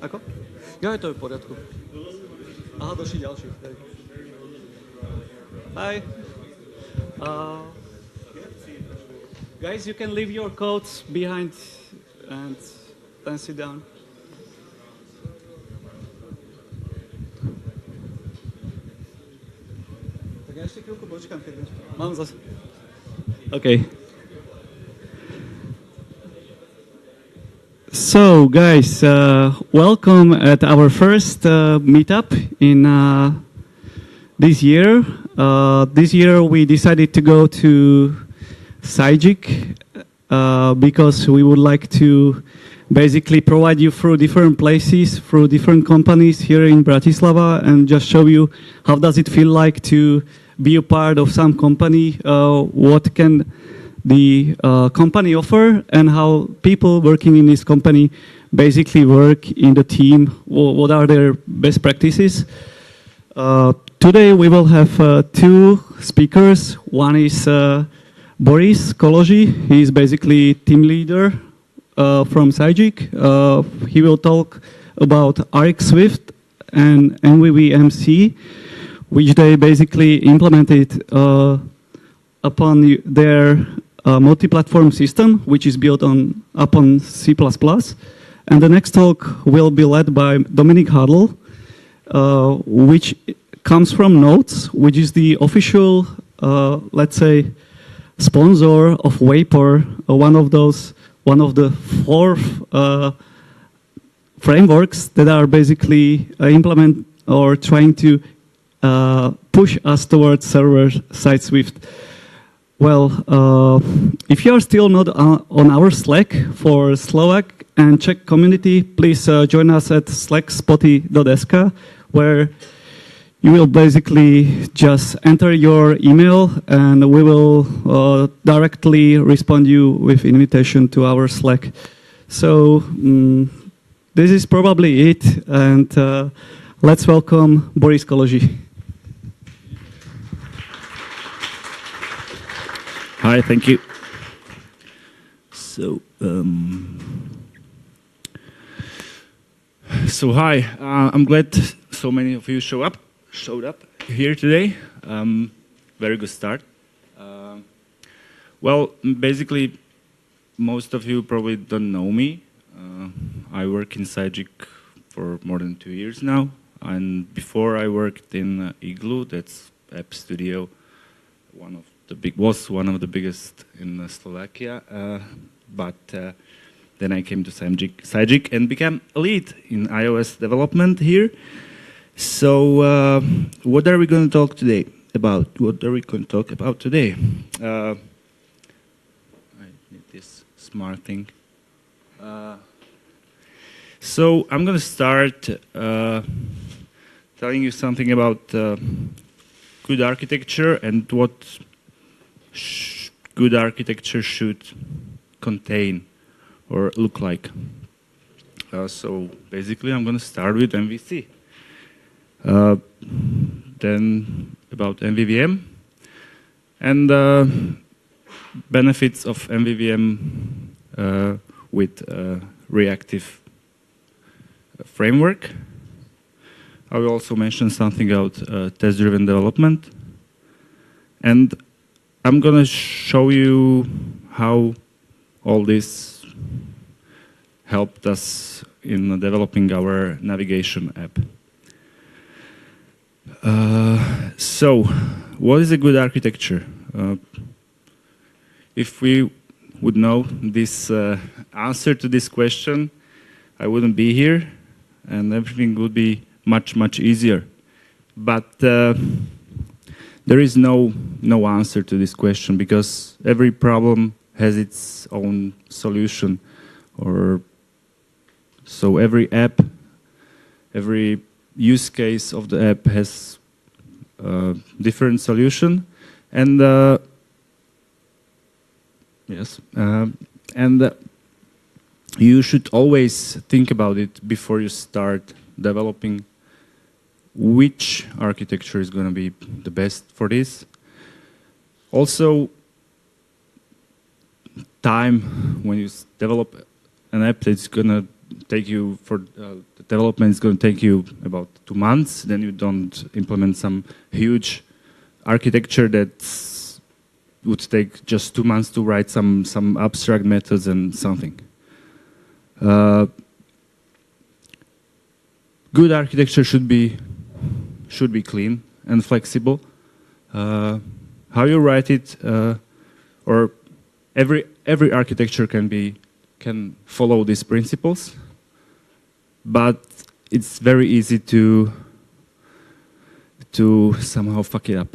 Ako? Ja, je to v poriadku. Aha, došli ďalší. Hi. Guys, you can leave your coats behind and then sit down. Tak ja ešte chvíľku počkám, keď mám zase... OK. So, guys, welcome at our first meetup in this year. This year we decided to go to Sygic because we would like to basically provide you through different places, through different companies here in Bratislava, and just show you how does it feel like to be a part of some company, what can the company offer, and how people working in this company basically work in the team, what are their best practices. Today we will have two speakers. One is Boris Kolozsi. He is basically team leader from Sygic. He will talk about RxSwift and MVVM-C, which they basically implemented upon their multi-platform system, which is built upon C++. And the next talk will be led by Dominik Hádl, which comes from Notes, which is the official, let's say, sponsor of Vapor, one of the four frameworks that are basically implement or trying to push us towards server-side Swift. Well, if you are still not on our Slack for Slovak and Czech community, please join us at slackspotty.sk, where you will basically just enter your email and we will directly respond you with invitation to our Slack. So this is probably it, and let's welcome Boris Kolozsi. Hi, thank you. So hi. I'm glad so many of you showed up here today. Very good start. Well, basically, most of you probably don't know me. I work in Sygic for more than 2 years now, and before I worked in Igloo, that's App Studio, was one of the biggest in Slovakia, but then I came to Sygic and became a lead in iOS development here. So what are we going to talk today about? What are we going to talk about today? I need this smart thing. So I'm going to start telling you something about good architecture and what good architecture should contain or look like. So basically I'm going to start with MVC. Then about MVVM and benefits of MVVM with reactive framework. I will also mention something about test-driven development. And I'm going to show you how all this helped us in developing our navigation app. So, what is a good architecture? If we would know this answer to this question, I wouldn't be here, and everything would be much, much easier. But there is no answer to this question because every problem has its own solution. So every app, every use case of the app has a different solution, and you should always think about it before you start developing which architecture is going to be the best for this. Also, time when you develop an app that's going to take you for the development is going to take you about 2 months. Then you don't implement some huge architecture that would take just 2 months to write some abstract methods and something. Good architecture should be clean and flexible. How you write it, or every architecture can follow these principles, but it's very easy to somehow fuck it up.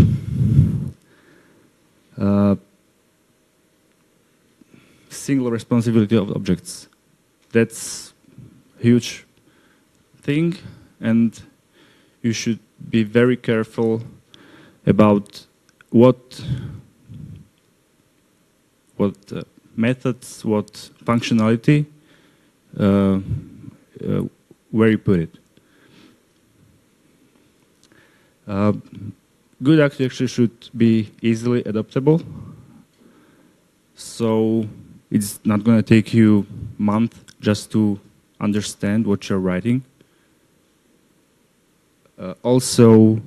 Single responsibility of objects. That's huge thing, and you should be very careful about what methods, what functionality, where you put it. Good architecture should be easily adaptable, so it's not going to take you a month just to understand what you're writing. Also,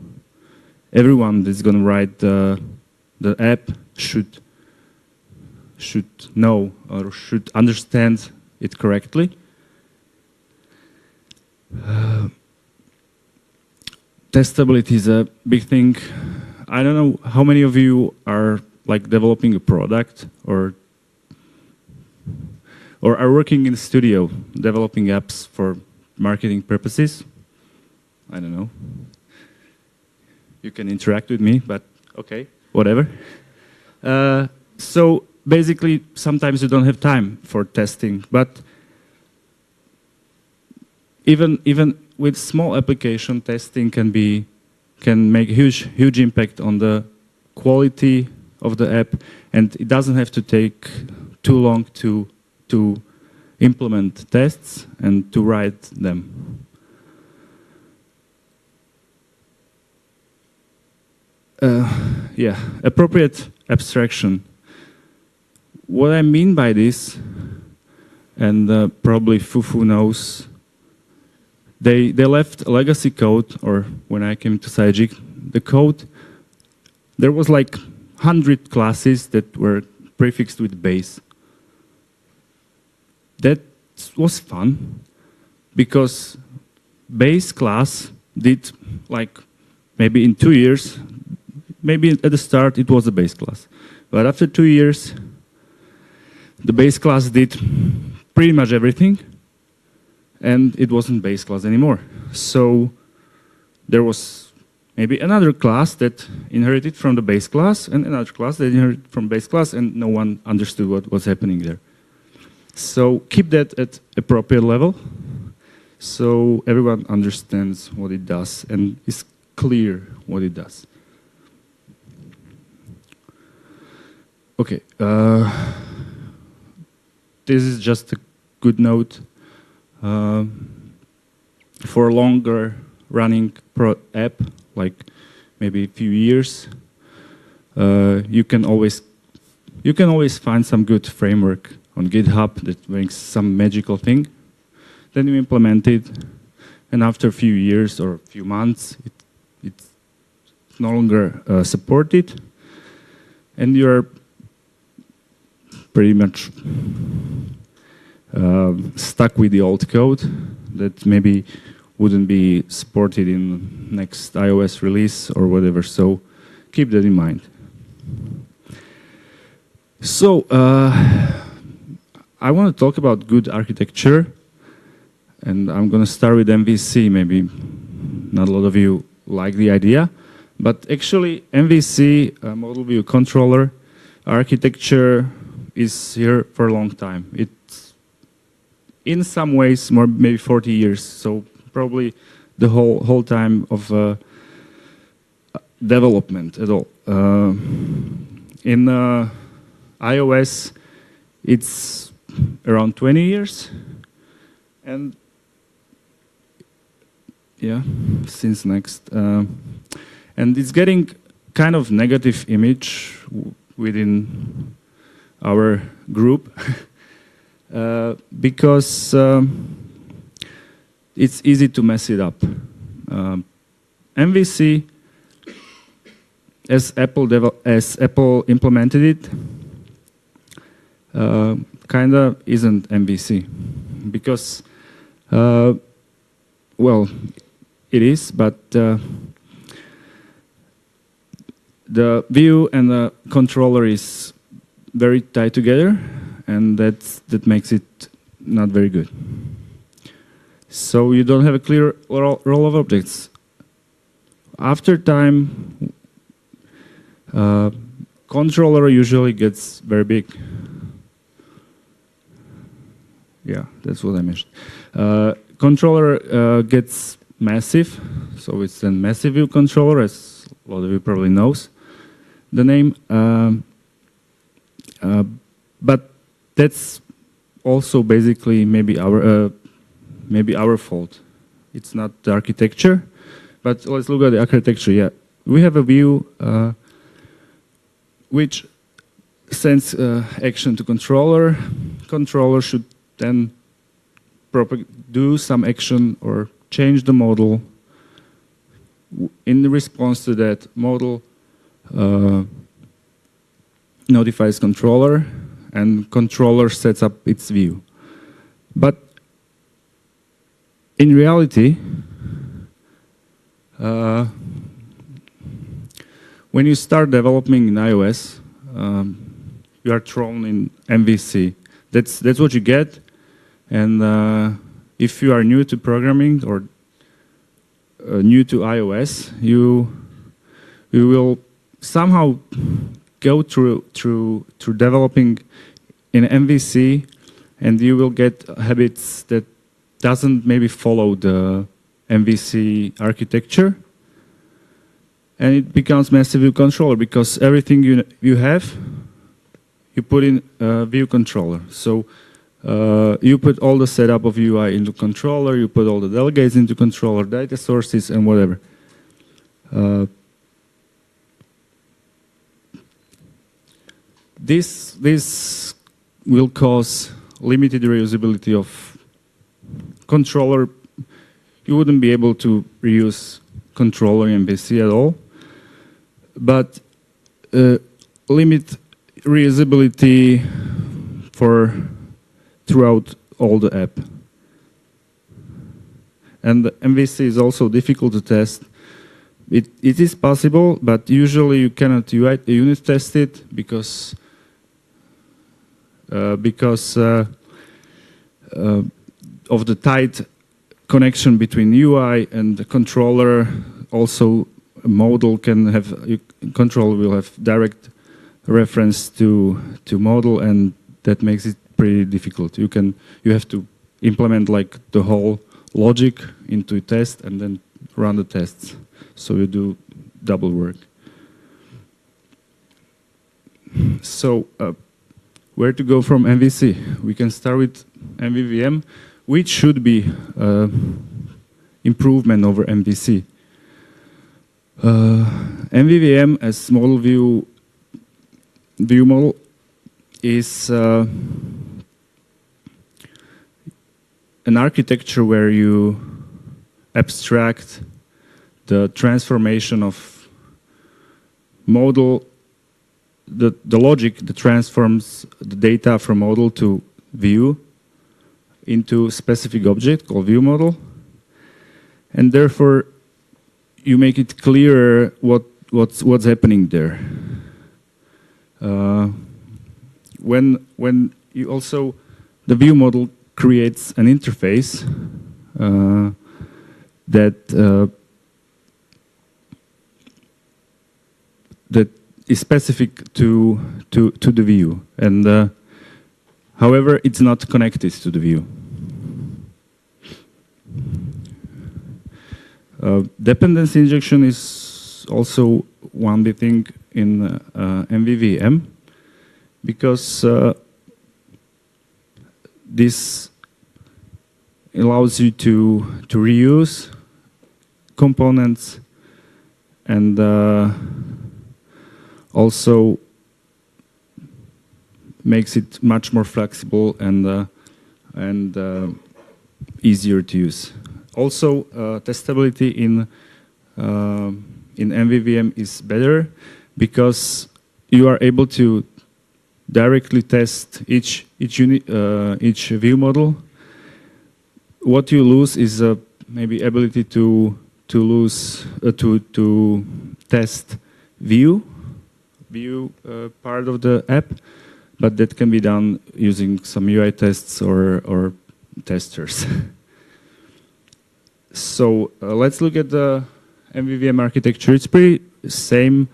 everyone that's going to write the app should know or should understand it correctly. Testability is a big thing. I don't know how many of you are like developing a product or are working in the studio developing apps for marketing purposes. I don't know. You can interact with me, but okay, whatever. So basically, sometimes you don't have time for testing, but even with small application, testing can make huge impact on the quality of the app, and it doesn't have to take too long to implement tests and to write them. Appropriate abstraction. What I mean by this, and probably Fufu knows, they left a legacy code, or when I came to Sygic, the code, there was like 100 classes that were prefixed with base. That was fun, because base class did like maybe in 2 years, maybe at the start it was a base class, but after 2 years, the base class did pretty much everything, and it wasn't base class anymore. So there was maybe another class that inherited from the base class, and another class that inherited from base class, and no one understood what was happening there. So keep that at appropriate level, so everyone understands what it does and is clear what it does. Okay, this is just a good note. For a longer running app, like maybe a few years, you can always find some good framework on GitHub that makes some magical thing. Then you implement it, and after a few years or a few months, it's no longer supported, and you're pretty much stuck with the old code that maybe wouldn't be supported in next iOS release or whatever. So keep that in mind. So I want to talk about good architecture, and I'm going to start with MVC. Maybe not a lot of you like the idea, but actually MVC, Model View Controller architecture, is here for a long time. It's in some ways more maybe 40 years, so probably the whole time of development at all. In iOS, it's around 20 years, and yeah, since next, and it's getting kind of negative image within our group because it's easy to mess it up. MVC, as Apple implemented it, kinda isn't MVC, because well, it is, but the view and the controller is very tied together, and that makes it not very good. So you don't have a clear role of objects. After time, controller usually gets very big. Yeah, that's what I mentioned. Controller gets massive, so it's a massive view controller, as a lot of you probably knows the name. But that's also basically maybe our fault. It's not the architecture, but let's look at the architecture. Yeah, we have a view which sends action to controller. Controller should then do some action or change the model. In response to that, model notifies controller, and controller sets up its view. But in reality, when you start developing in iOS, you are thrown in MVC. That's what you get. And if you are new to programming or new to iOS, you will somehow go through developing in MVC, and you will get habits that doesn't maybe follow the MVC architecture, and it becomes massive view controller, because everything you have, you put in view controller. So you put all the setup of UI into controller, you put all the delegates into controller, data sources, and whatever. This will cause limited reusability of controller. You wouldn't be able to reuse controller in MVC at all, but limit reusability throughout all the app. And the MVC is also difficult to test. It is possible, but usually you cannot unit test it because of the tight connection between UI and the controller. Also, a model controller will have direct reference to model, and that makes it pretty difficult. You have to implement like the whole logic into a test and then run the tests. So you do double work. So where to go from MVC? We can start with MVVM, which should be improvement over MVC. MVVM as model view model is an architecture where you abstract the transformation of model, the logic that transforms the data from model to view into a specific object called view model, and therefore you make it clearer what's happening there. When you also, the view model creates an interface that is specific to the view, and however, it's not connected to the view. Dependency injection is also one big thing in MVVM, because this allows you to reuse components, and also makes it much more flexible and easier to use. Also, testability in MVVM is better because you are able to directly test each view model. What you lose is maybe ability to test view part of the app, but that can be done using some UI tests or testers. So let's look at the MVVM architecture. It's pretty same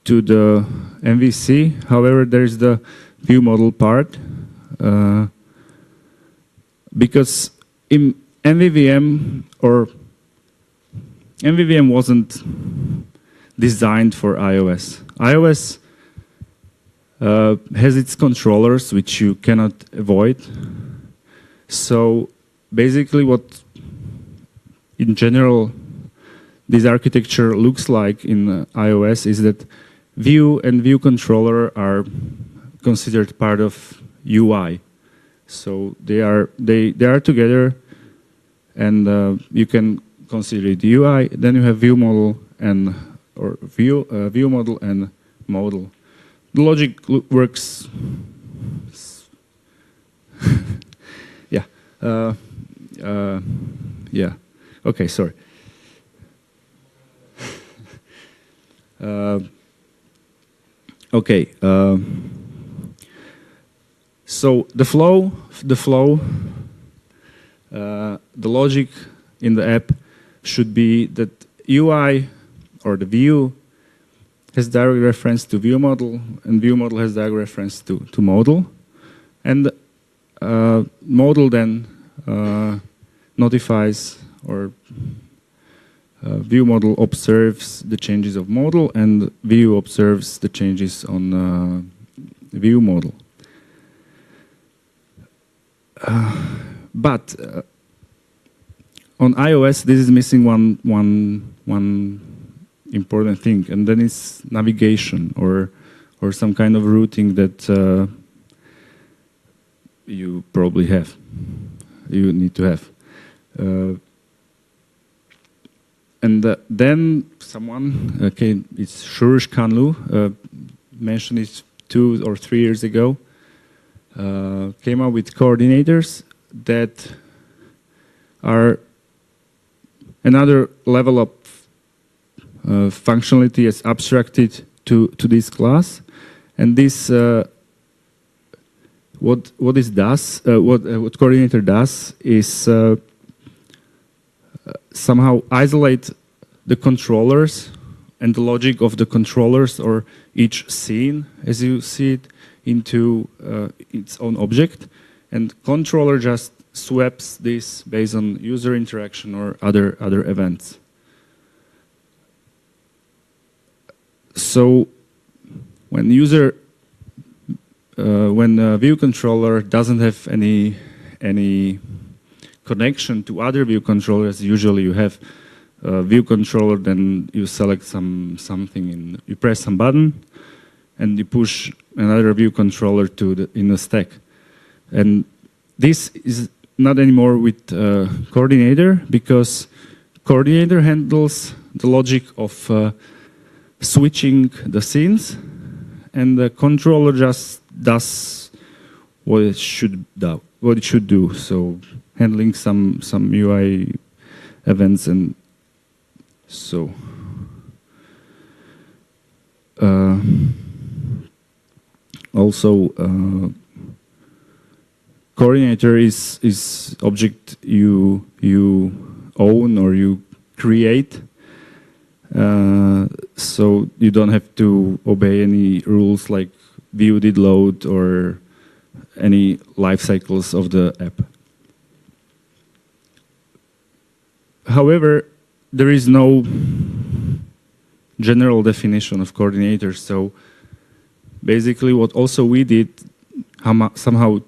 to the MVC. However, there's the view model part because in MVVM wasn't designed for iOS. iOS has its controllers which you cannot avoid. So basically what in general this architecture looks like in iOS is that view and view controller are considered part of UI. So they are together, and you can consider it UI. Then you have view model and view model and model. The logic works. Yeah. Yeah. Okay. Sorry. Okay. So the flow, the logic in the app should be that UI or the view has direct reference to view model, and view model has direct reference to model, and model then notifies or view model observes the changes of model, and view observes the changes on view model. But on iOS, this is missing one important thing, and then it's navigation or some kind of routing that you probably have. You need to have. And then someone, okay, it's Suresh Kanlu, mentioned it 2 or 3 years ago, came up with coordinators that are another level of functionality as abstracted to this class, and this what coordinator does is somehow isolate the controllers and the logic of the controllers or each scene as you see it into its own object, and controller just swaps this based on user interaction or other events. So when view controller doesn't have any connection to other view controllers, usually you have a view controller, then you select something and you press some button, and you push another view controller in the stack. And this is not anymore with coordinator, because coordinator handles the logic of switching the scenes, and the controller just does what it should do. So handling some UI events, and so also coordinator is object you own or you create, so you don't have to obey any rules like view did load or any life cycles of the app. However, there is no general definition of coordinators, so basically what also we did somehow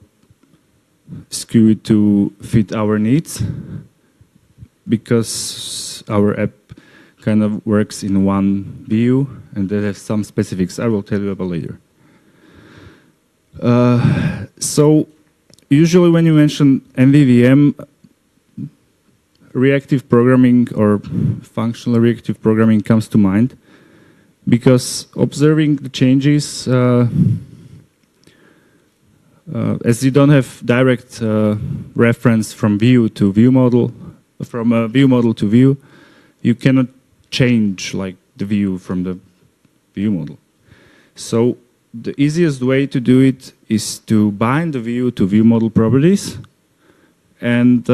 skewed to fit our needs, because our app kind of works in one view and that has some specifics I will tell you about later. So usually when you mention MVVM, reactive programming or functional reactive programming comes to mind, because observing the changes, as you don't have direct reference from view to view model, from a view model to view, you cannot change like the view from the view model. So the easiest way to do it is to bind the view to view model properties, and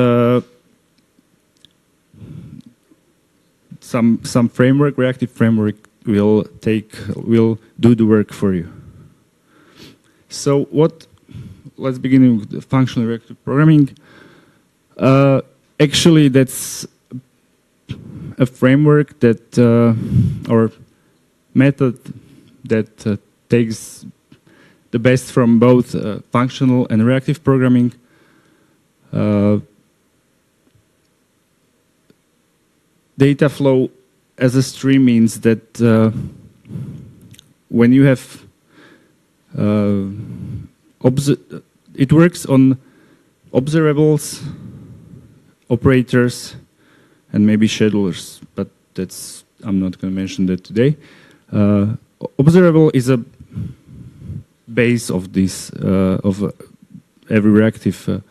some framework, reactive framework, will do the work for you. So let's begin with the functional reactive programming. Actually, that's a framework that or method that takes the best from both functional and reactive programming. Data flow as a stream means that when you have it works on observables, operators, and maybe schedulers, but I'm not going to mention that today. Observable is a base of this of every reactive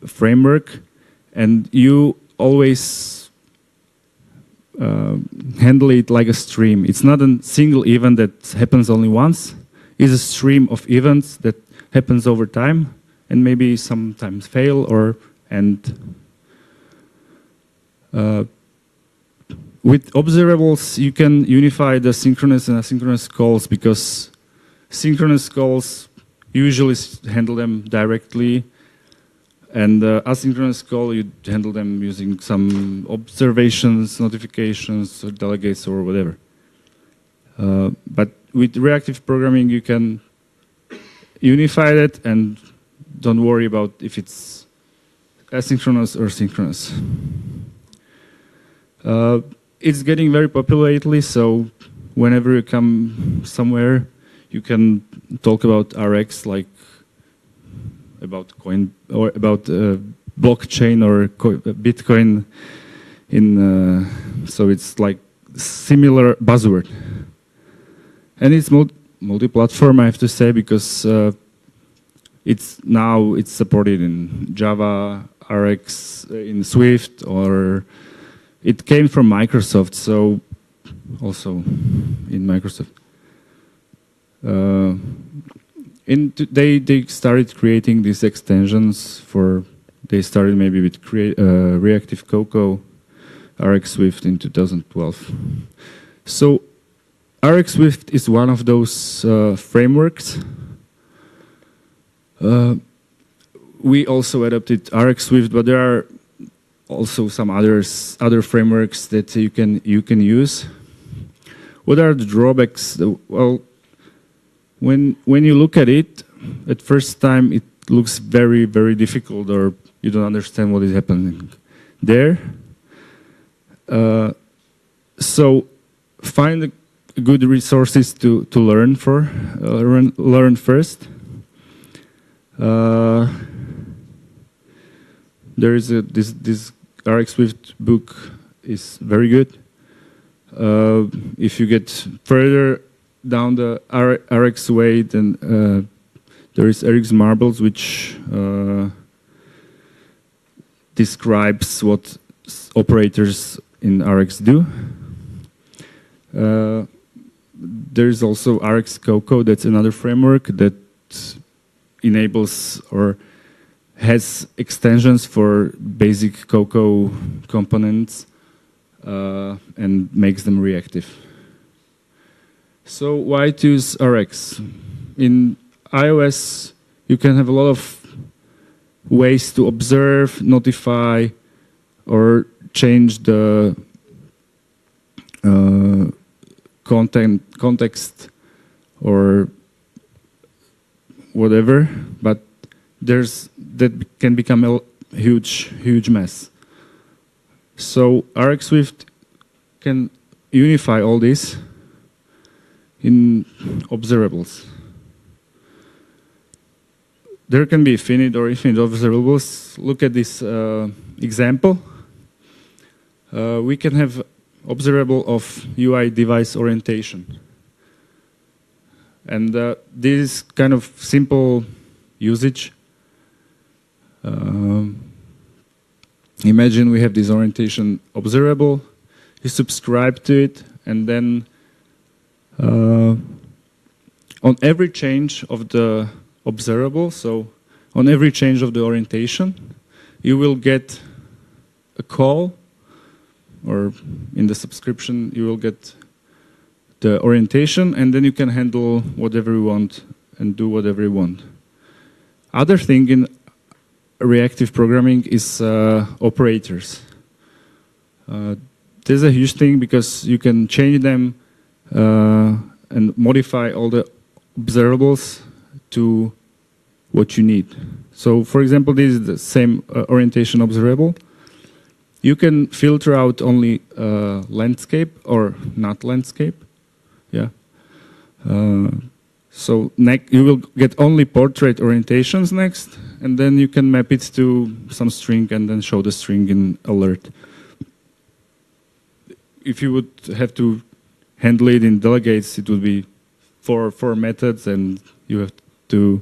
framework, and you always handle it like a stream. It's not a single event that happens only once. It's a stream of events that happens over time, and maybe sometimes fail or end. With observables, you can unify the synchronous and asynchronous calls, because synchronous calls usually handle them directly, and asynchronous call, you handle them using some observations, notifications, or delegates, or whatever. But with reactive programming, you can unify that and don't worry about if it's asynchronous or synchronous. It's getting very popular lately, so whenever you come somewhere, you can talk about Rx, like about coin or about blockchain or Bitcoin. So it's like similar buzzword, and it's multi-platform, I have to say, because it's supported in Java, Rx, in Swift, or it came from Microsoft, so also in Microsoft. They started creating these extensions for. They started maybe with Reactive Cocoa, RxSwift in 2012. So RxSwift is one of those frameworks. We also adopted RxSwift, but there are also some other frameworks that you can use. What are the drawbacks? Well, when you look at it, at first time it looks very, very difficult, or you don't understand what is happening there. So find good resources to learn learn first. There is this RxSwift book is very good. If you get further down the Rx way, then there is Rx Marbles, which describes what operators in Rx do. There is also Rx Cocoa. That's another framework that enables or has extensions for basic Cocoa components and makes them reactive. So why choose Rx? In iOS, you can have a lot of ways to observe, notify, or change the context or whatever, but that can become a huge mess. So RxSwift can unify all this in observables. there can be finite or infinite observables. Look at this example. We can have observable of UI device orientation. And this is kind of simple usage. Imagine we have this orientation observable. You subscribe to it, and then on every change of the observable, so on every change of the orientation, you will get a call, or in the subscription you will get the orientation, and then you can handle whatever you want and do whatever you want. Other thing in reactive programming is operators. This is a huge thing because you can change them and modify all the observables to what you need. So, for example, this is the same orientation observable. You can filter out only landscape or not landscape. Yeah. So you will get only portrait orientations next, and then you can map it to some string and then show the string in alert. If you would have to handle it in delegates, it would be four methods, and you have to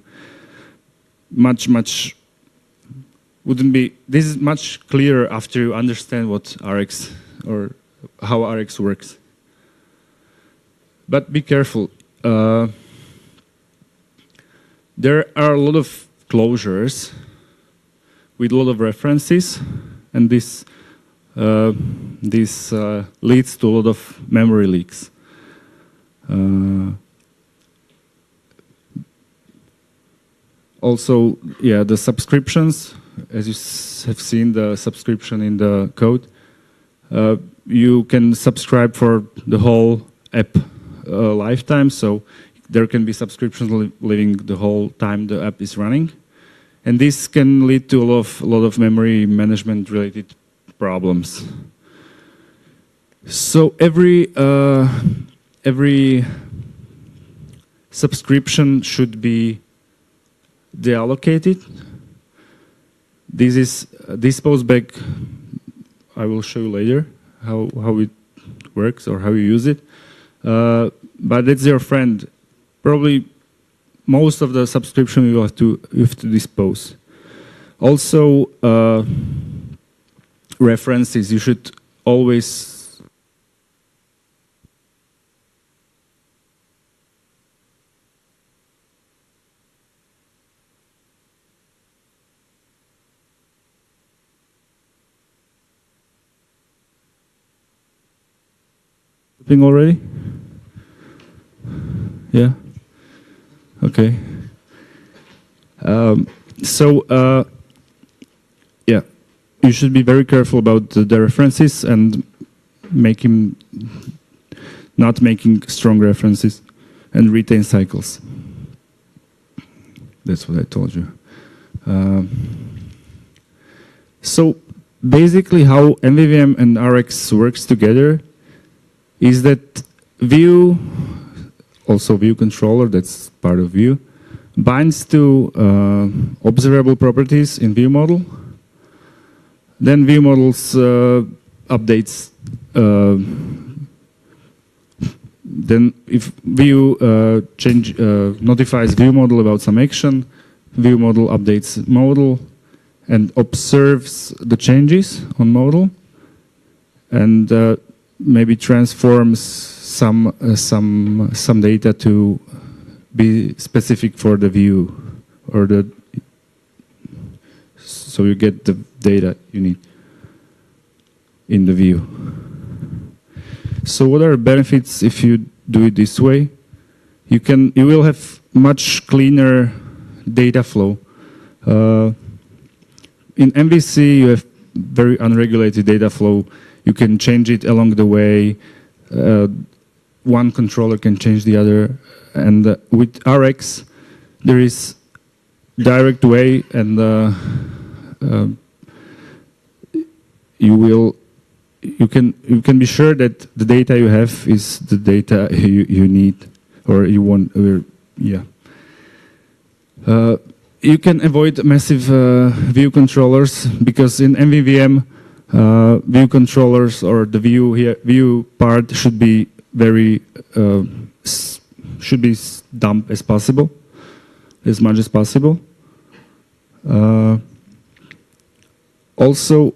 wouldn't be. This is much clearer after you understand what Rx or how Rx works. But be careful. There are a lot of closures with a lot of references, and this leads to a lot of memory leaks. Also, yeah, the subscriptions, as you have seen the subscription in the code, you can subscribe for the whole app lifetime, so there can be subscriptions living the whole time the app is running, and this can lead to a lot of memory management related problems. So every subscription should be deallocated. This goes back. I will show you later how it works or how you use it. But it's your friend. Probably most of the subscription you have to dispose. Also, references, you should always already? Yeah? Okay. Yeah, you should be very careful about the references and not making strong references and retain cycles. That's what I told you. So basically how MVVM and Rx works together is that view, also view controller, that's part of view, binds to observable properties in view model. Then view models updates. Then if view notifies view model about some action, view model updates model and observes the changes on model, and maybe transforms some data to be specific for the view, or so you get the data you need in the view. So what are the benefits if you do it this way? You will have much cleaner data flow. In MVC you have very unregulated data flow. You can change it along the way. One controller can change the other. And with Rx, there is direct way, and you can be sure that the data you have is the data you need or you want. Yeah. you can avoid massive view controllers, because in MVVM, view controllers or the view part should be very dumb as possible, as much as possible. Also,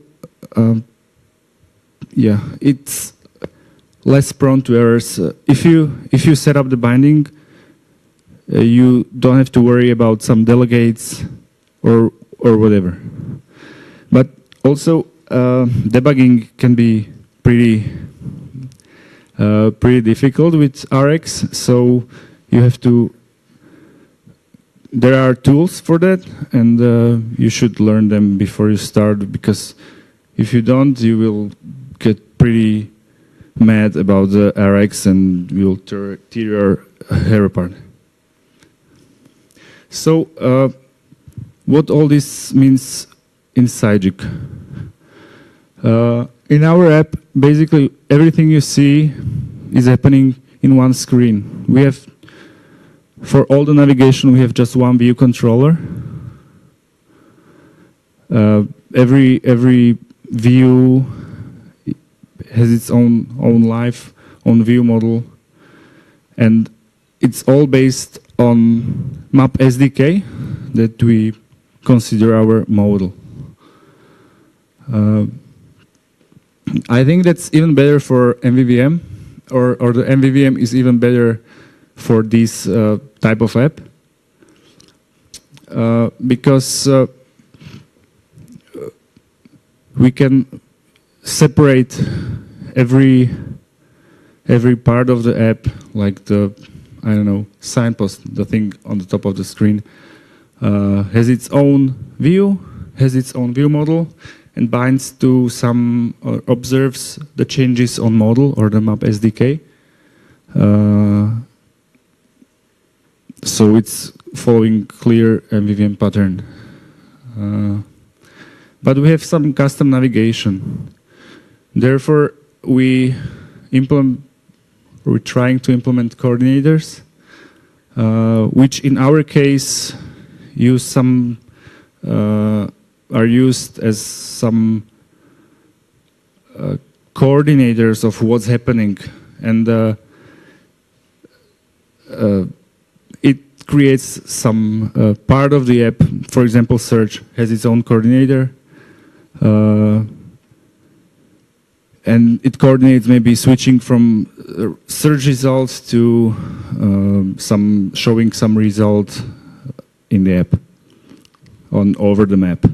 yeah, it's less prone to errors. If you set up the binding, you don't have to worry about some delegates or whatever. But also, debugging can be pretty difficult with Rx. So you have to. There are tools for that, and you should learn them before you start, because if you don't, you will get pretty mad about the Rx and will tear your hair apart. So, what all this means in Sygic? In our app, basically everything you see is happening in one screen. We have, for all the navigation, we have just one view controller. Every view has its own life, own view model, and it's all based on map SDK that we consider our model. I think that's even better for MVVM, or the MVVM is even better for this type of app, because we can separate every part of the app, like the, I don't know, signpost, the thing on the top of the screen, has its own view, has its own view model, and binds to some, observes the changes on model or the map SDK. So it's following clear MVVM pattern. But we have some custom navigation. Therefore, we're trying to implement coordinators, which in our case use some are used as some coordinators of what's happening, and it creates some part of the app. For example, search has its own coordinator, and it coordinates maybe switching from search results to showing some result in the app over the map.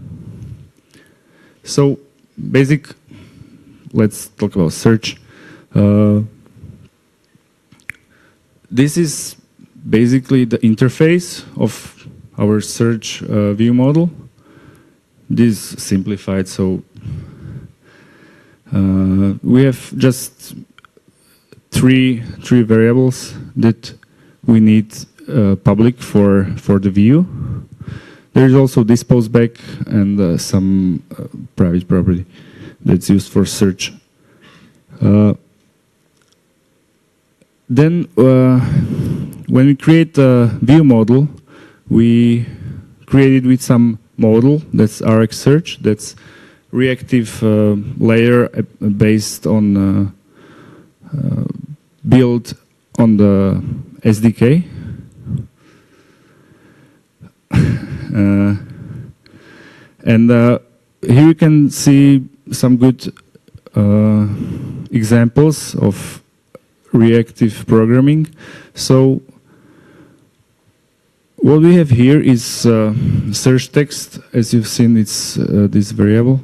So let's talk about search. This is basically the interface of our search view model. This is simplified, so we have just three variables that we need public for the view. There is also dispose back and some private property that's used for search. Then, when we create a view model, we create it with some model that's RxSearch, that's reactive layer based on built on the SDK. And here you can see some good examples of reactive programming. So what we have here is search text. As you've seen, it's this variable.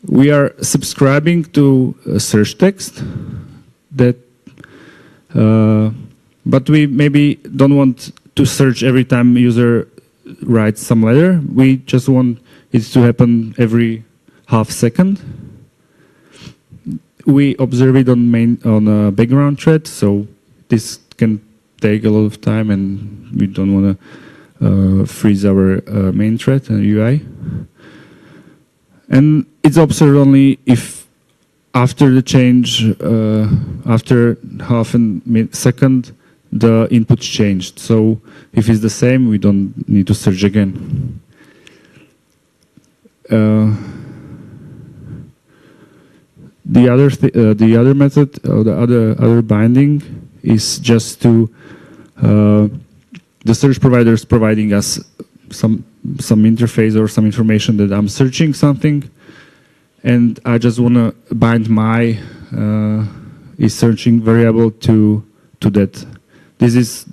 We are subscribing to search text that, but we maybe don't want to search every time user writes some letter. We just want it to happen every half second. We observe it on a background thread, so this can take a lot of time, and we don't want to freeze our main thread and UI. And it's observed only if after the change, after half a second, the inputs changed. So if it's the same, we don't need to search again. The other method, or the other binding, is just to the search provider is providing us some interface or some information that I'm searching something, and I just want to bind my is searching variable to that. This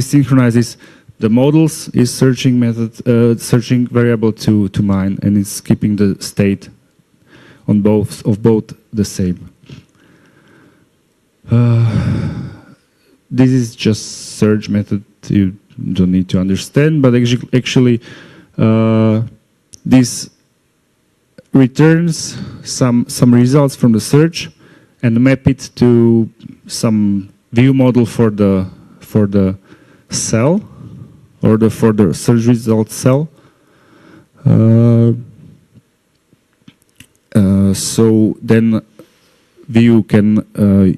synchronizes the models is searching method searching variable to mine, and it's keeping the state on both the same. This is just search method. You don't need to understand, but actually this returns some results from the search and map it to some view model for the cell or for the search result cell. So then view can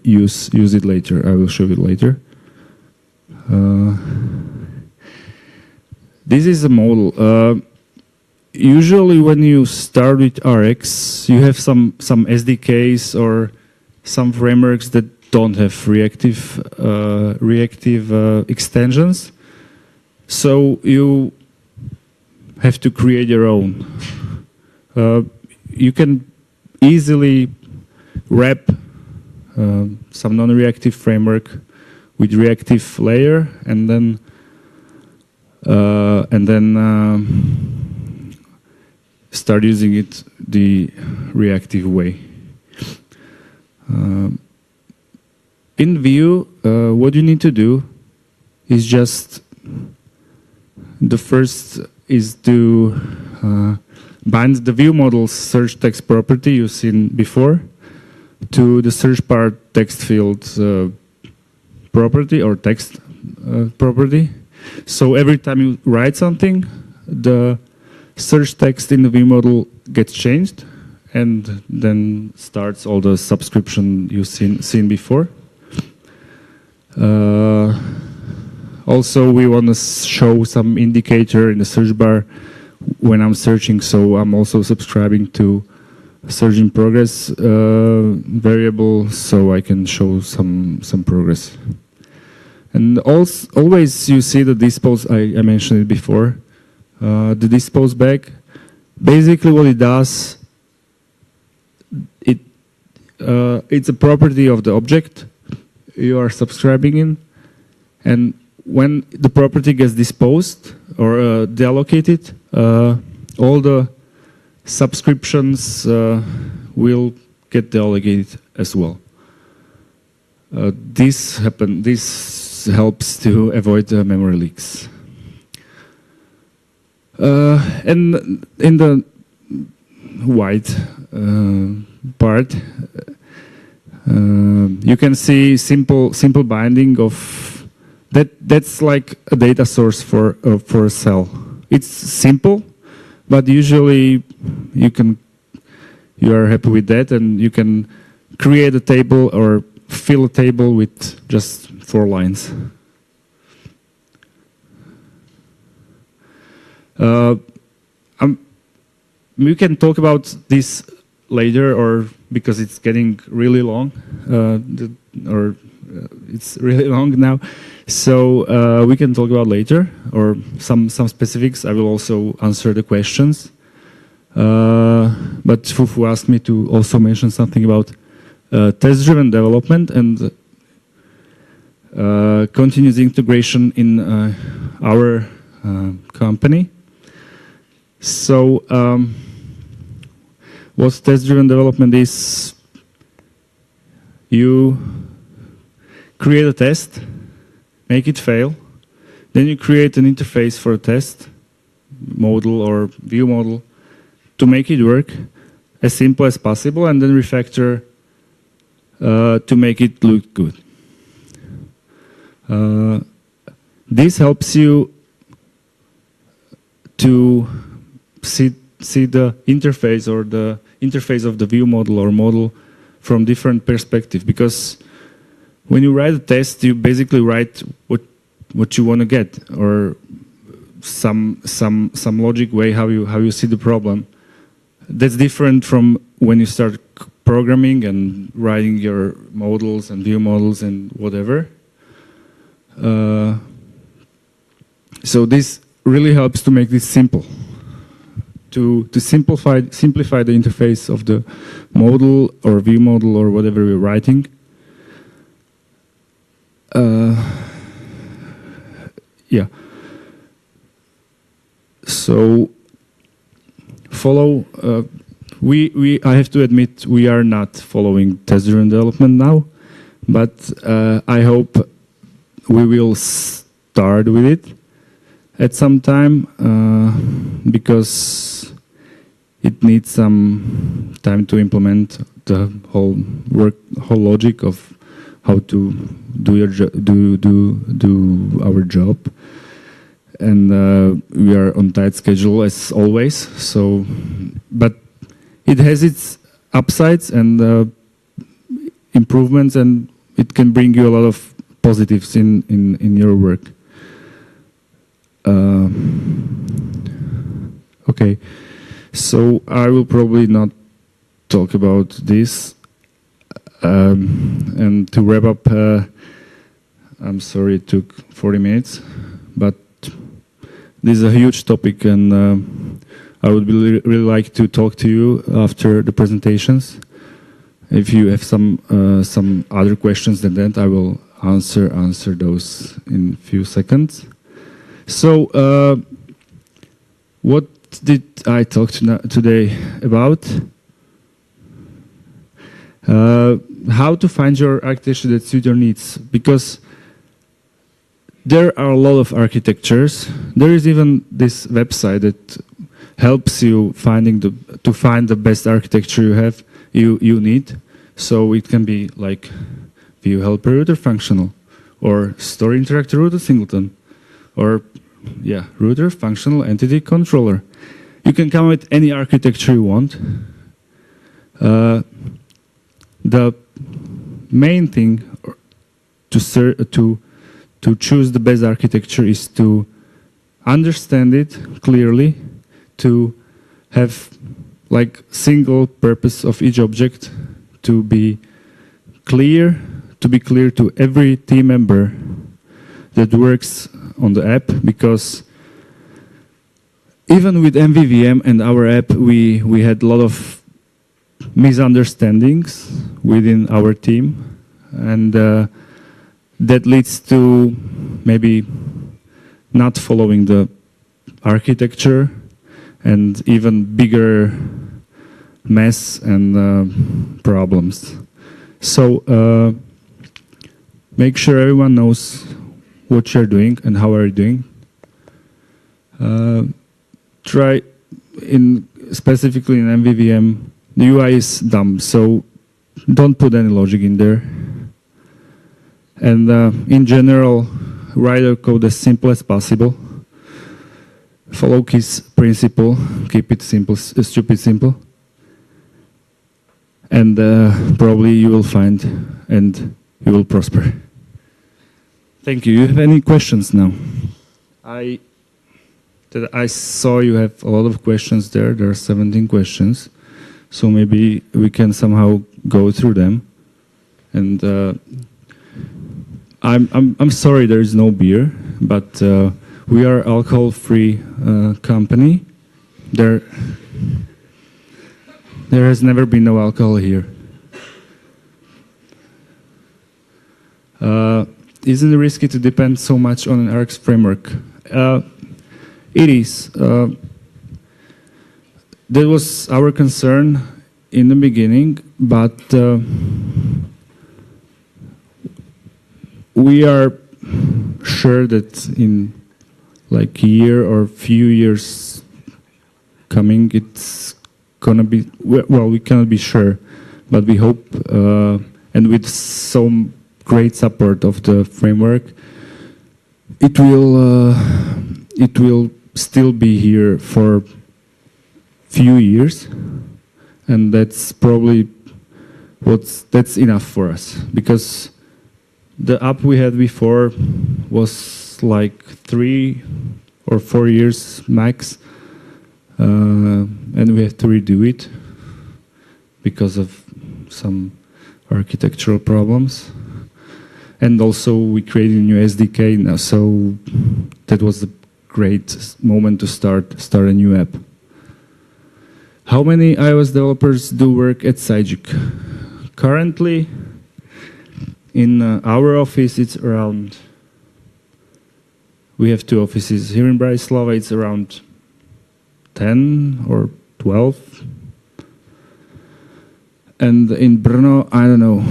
use it later. I will show it later. This is a model. Usually when you start with Rx, you have some SDKs or some frameworks that don't have reactive extensions. So you have to create your own. You can easily wrap some non-reactive framework with reactive layer, and then start using it the reactive way. In Vue, what you need to do is just the first is to bind the view model's search text property you've seen before to the search part text field property or text property. So every time you write something, the search text in the view model gets changed, and then starts all the subscription you've seen before. Also, we want to show some indicator in the search bar when I'm searching, so I'm also subscribing to search in progress variable, so I can show some progress. And always you see the dispose, I mentioned it before, the dispose bag. Basically what it does, it's a property of the object you are subscribing in, and when the property gets disposed or deallocated, all the subscriptions will get deallocated as well. This helps to avoid memory leaks. And in the white part, you can see simple binding of that's like a data source for a cell. It's simple, but usually you are happy with that, and you can create a table or fill a table with just 4 lines. We can talk about this later, or because it's getting really long, it's really long now. So we can talk about later, or some specifics. I will also answer the questions. But Fufu asked me to also mention something about test-driven development and continuous integration in our company. So what test-driven development is, you create a test, make it fail, then you create an interface for a test, model or view model, to make it work as simple as possible, and then refactor to make it look good. This helps you to see the interface or the interface of the view model or model from different perspective, because when you write a test, you basically write what you want to get, or some logic way how you see the problem. That's different from when you start programming and writing your models and view models and whatever. So this really helps to make this simple, to simplify the interface of the model or view model or whatever we're writing. Yeah. So follow. I have to admit we are not following test-driven development now, but I hope we will start with it at some time, because it needs some time to implement the whole logic of how to do our job, and we are on tight schedule as always. So, but it has its upsides and improvements, and it can bring you a lot of positives in your work. Okay, so I will probably not talk about this. And to wrap up, I'm sorry it took 40 minutes, but this is a huge topic, and I would really like to talk to you after the presentations. If you have some other questions than that, I will answer those in a few seconds. So, what did I talk today about? How to find your architecture that suits your needs, because there are a lot of architectures. There is even this website that helps you to find the best architecture you need. So it can be like view helper router functional, or store interactor router singleton, or router functional entity controller. You can come with any architecture you want. The main thing to choose the best architecture is to understand it clearly, to have like single purpose of each object, to be clear to every team member that works on the app, because even with MVVM and our app, we had a lot of misunderstandings within our team, and that leads to maybe not following the architecture and even bigger mess and problems. So make sure everyone knows what you're doing and how are you doing. Try specifically in MVVM, the UI is dumb, so don't put any logic in there. And in general, write your code as simple as possible. Follow Key's principle, keep it simple, stupid simple. And probably you will find and you will prosper. Thank you. You have any questions now? I saw you have a lot of questions there. There are 17 questions. So maybe we can somehow go through them. And I'm sorry there is no beer, but we are alcohol-free company. There has never been no alcohol here. Isn't it risky to depend so much on an Rx framework? It is. That was our concern in the beginning, but we are sure that in like a year or few years coming, it's gonna be, well, we cannot be sure, but we hope, and with some great support of the framework, it will still be here for few years, and that's probably that's enough for us, because the app we had before was like 3 or 4 years max, and we have to redo it because of some architectural problems. And also we created a new SDK now, so that was a great moment to start a new app. How many iOS developers do work at Sygic? Currently, in our office, it's around, we have 2 offices. Here in Bratislava, it's around 10 or 12. And in Brno, I don't know,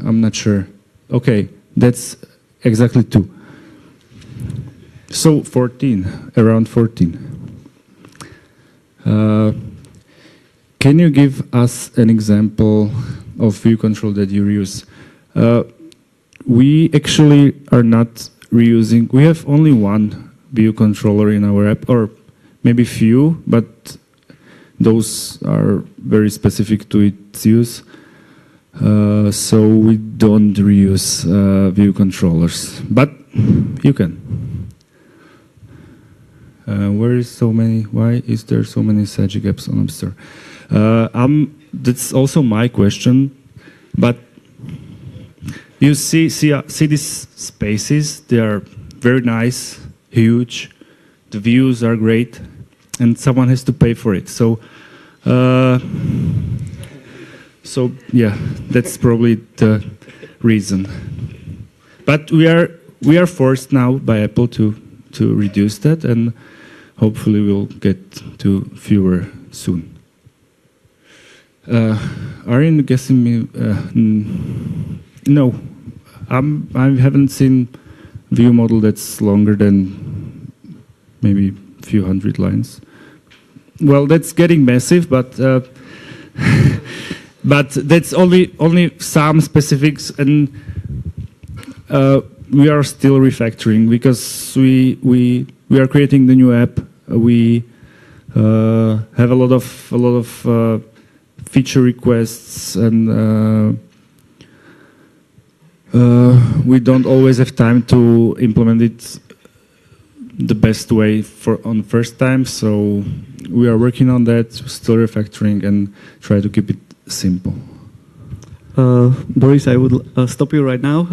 I'm not sure. Okay, that's exactly 2. So 14, around 14. Can you give us an example of view control that you reuse? We actually are not reusing, we have only one view controller in our app, or maybe few, but those are very specific to its use. So we don't reuse view controllers, but you can. Why is there so many Sygic apps on App Store? That's also my question, but you see these spaces, they are very nice, huge, the views are great, and someone has to pay for it. So yeah, that's probably the reason. But we are forced now by Apple to reduce that, and hopefully we'll get to fewer soon. Are you guessing me? No, I haven't seen view model that's longer than maybe a few hundred lines. Well, that's getting massive, but but that's only some specifics, and we are still refactoring because we are creating the new app. We have a lot of feature requests, and we don't always have time to implement it the best way on first time. So we are working on that, still refactoring, and try to keep it simple. Boris, I would stop you right now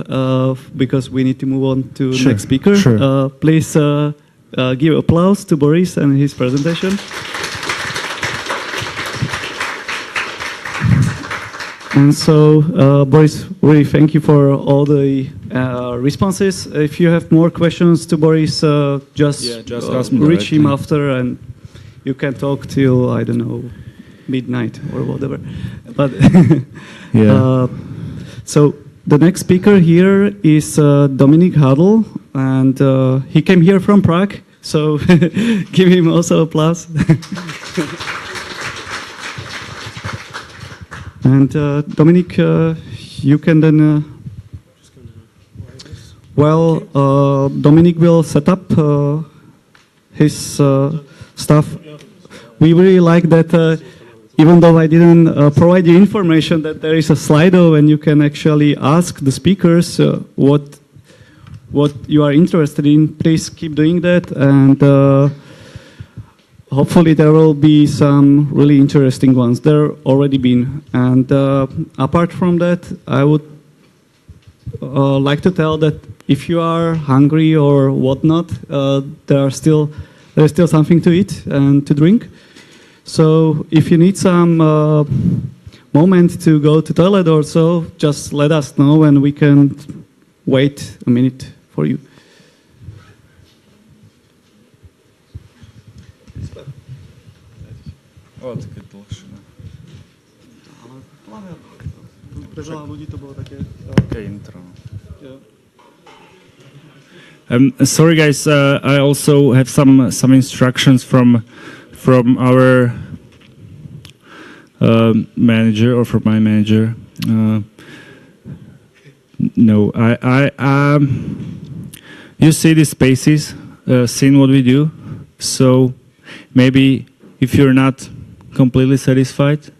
because we need to move on to Sure, next speaker. sure. Please give applause to Boris and his presentation. And so, Boris, really thank you for all the responses. If you have more questions to Boris, just ask me reach him directly. after, and you can talk till, I don't know, midnight or whatever. But Yeah. so the next speaker here is Dominik Hádl, and he came here from Prague. So give him also applause. And Dominik, you can then. Well, Dominik will set up his stuff. We really like that. Even though I didn't provide you information, that there is a Slido and you can actually ask the speakers what you are interested in. Please keep doing that, and hopefully there will be some really interesting ones. There already been, and apart from that, I would like to tell that if you are hungry or whatnot, there's still something to eat and to drink. So if you need some moment to go to toilet or so, just let us know and we can wait a minute for you. Okay, intro. Sorry guys, I also have some instructions from our manager, or from my manager. No, you see these spaces, seen what we do. So maybe if you're not completely satisfied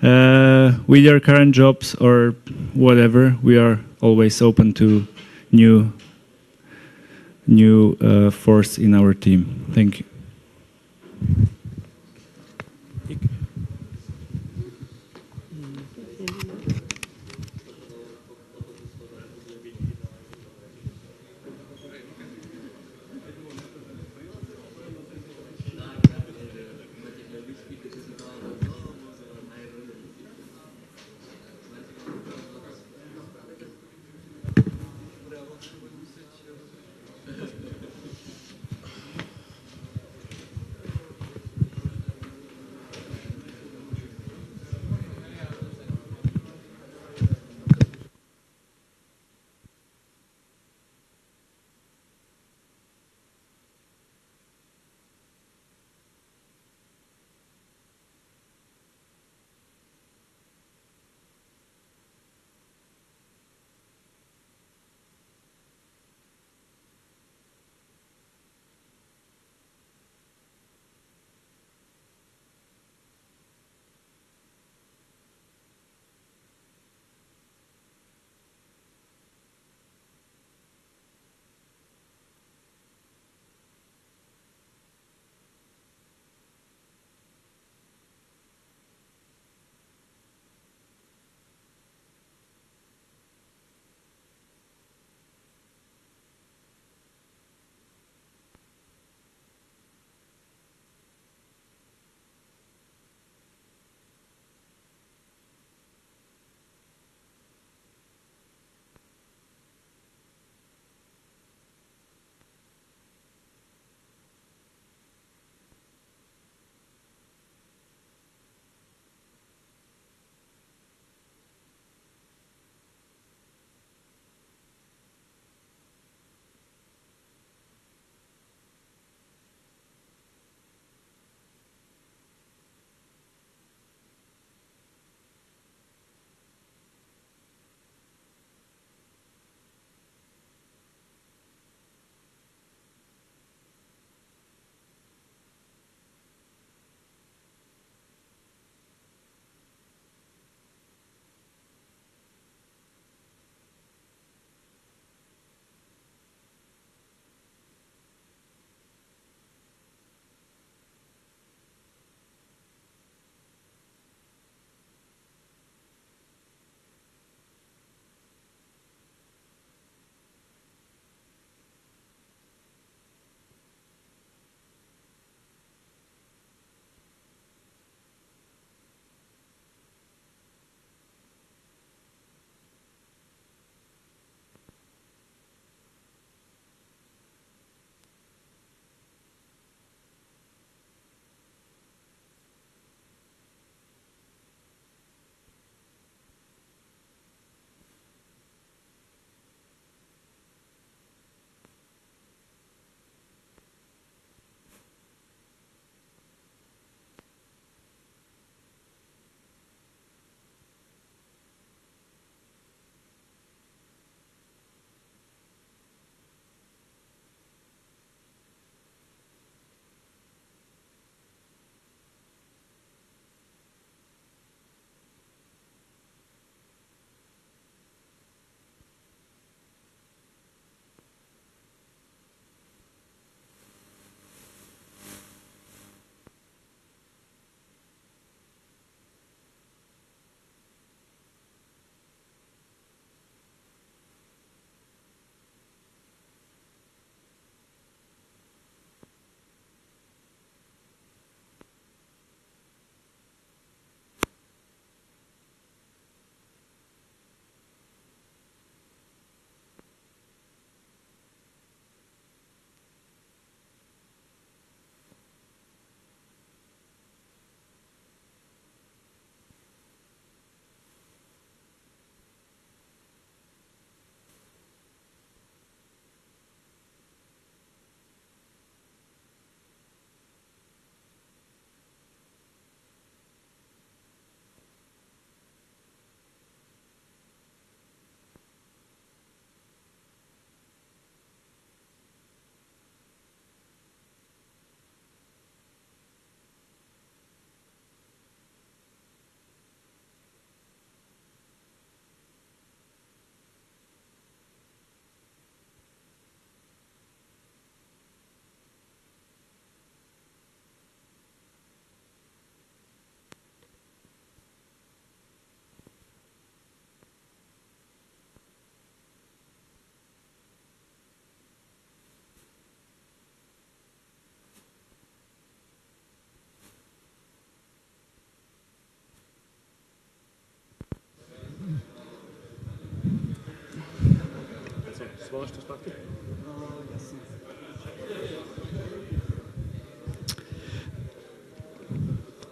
with your current jobs or whatever, we are always open to new force in our team. Thank you.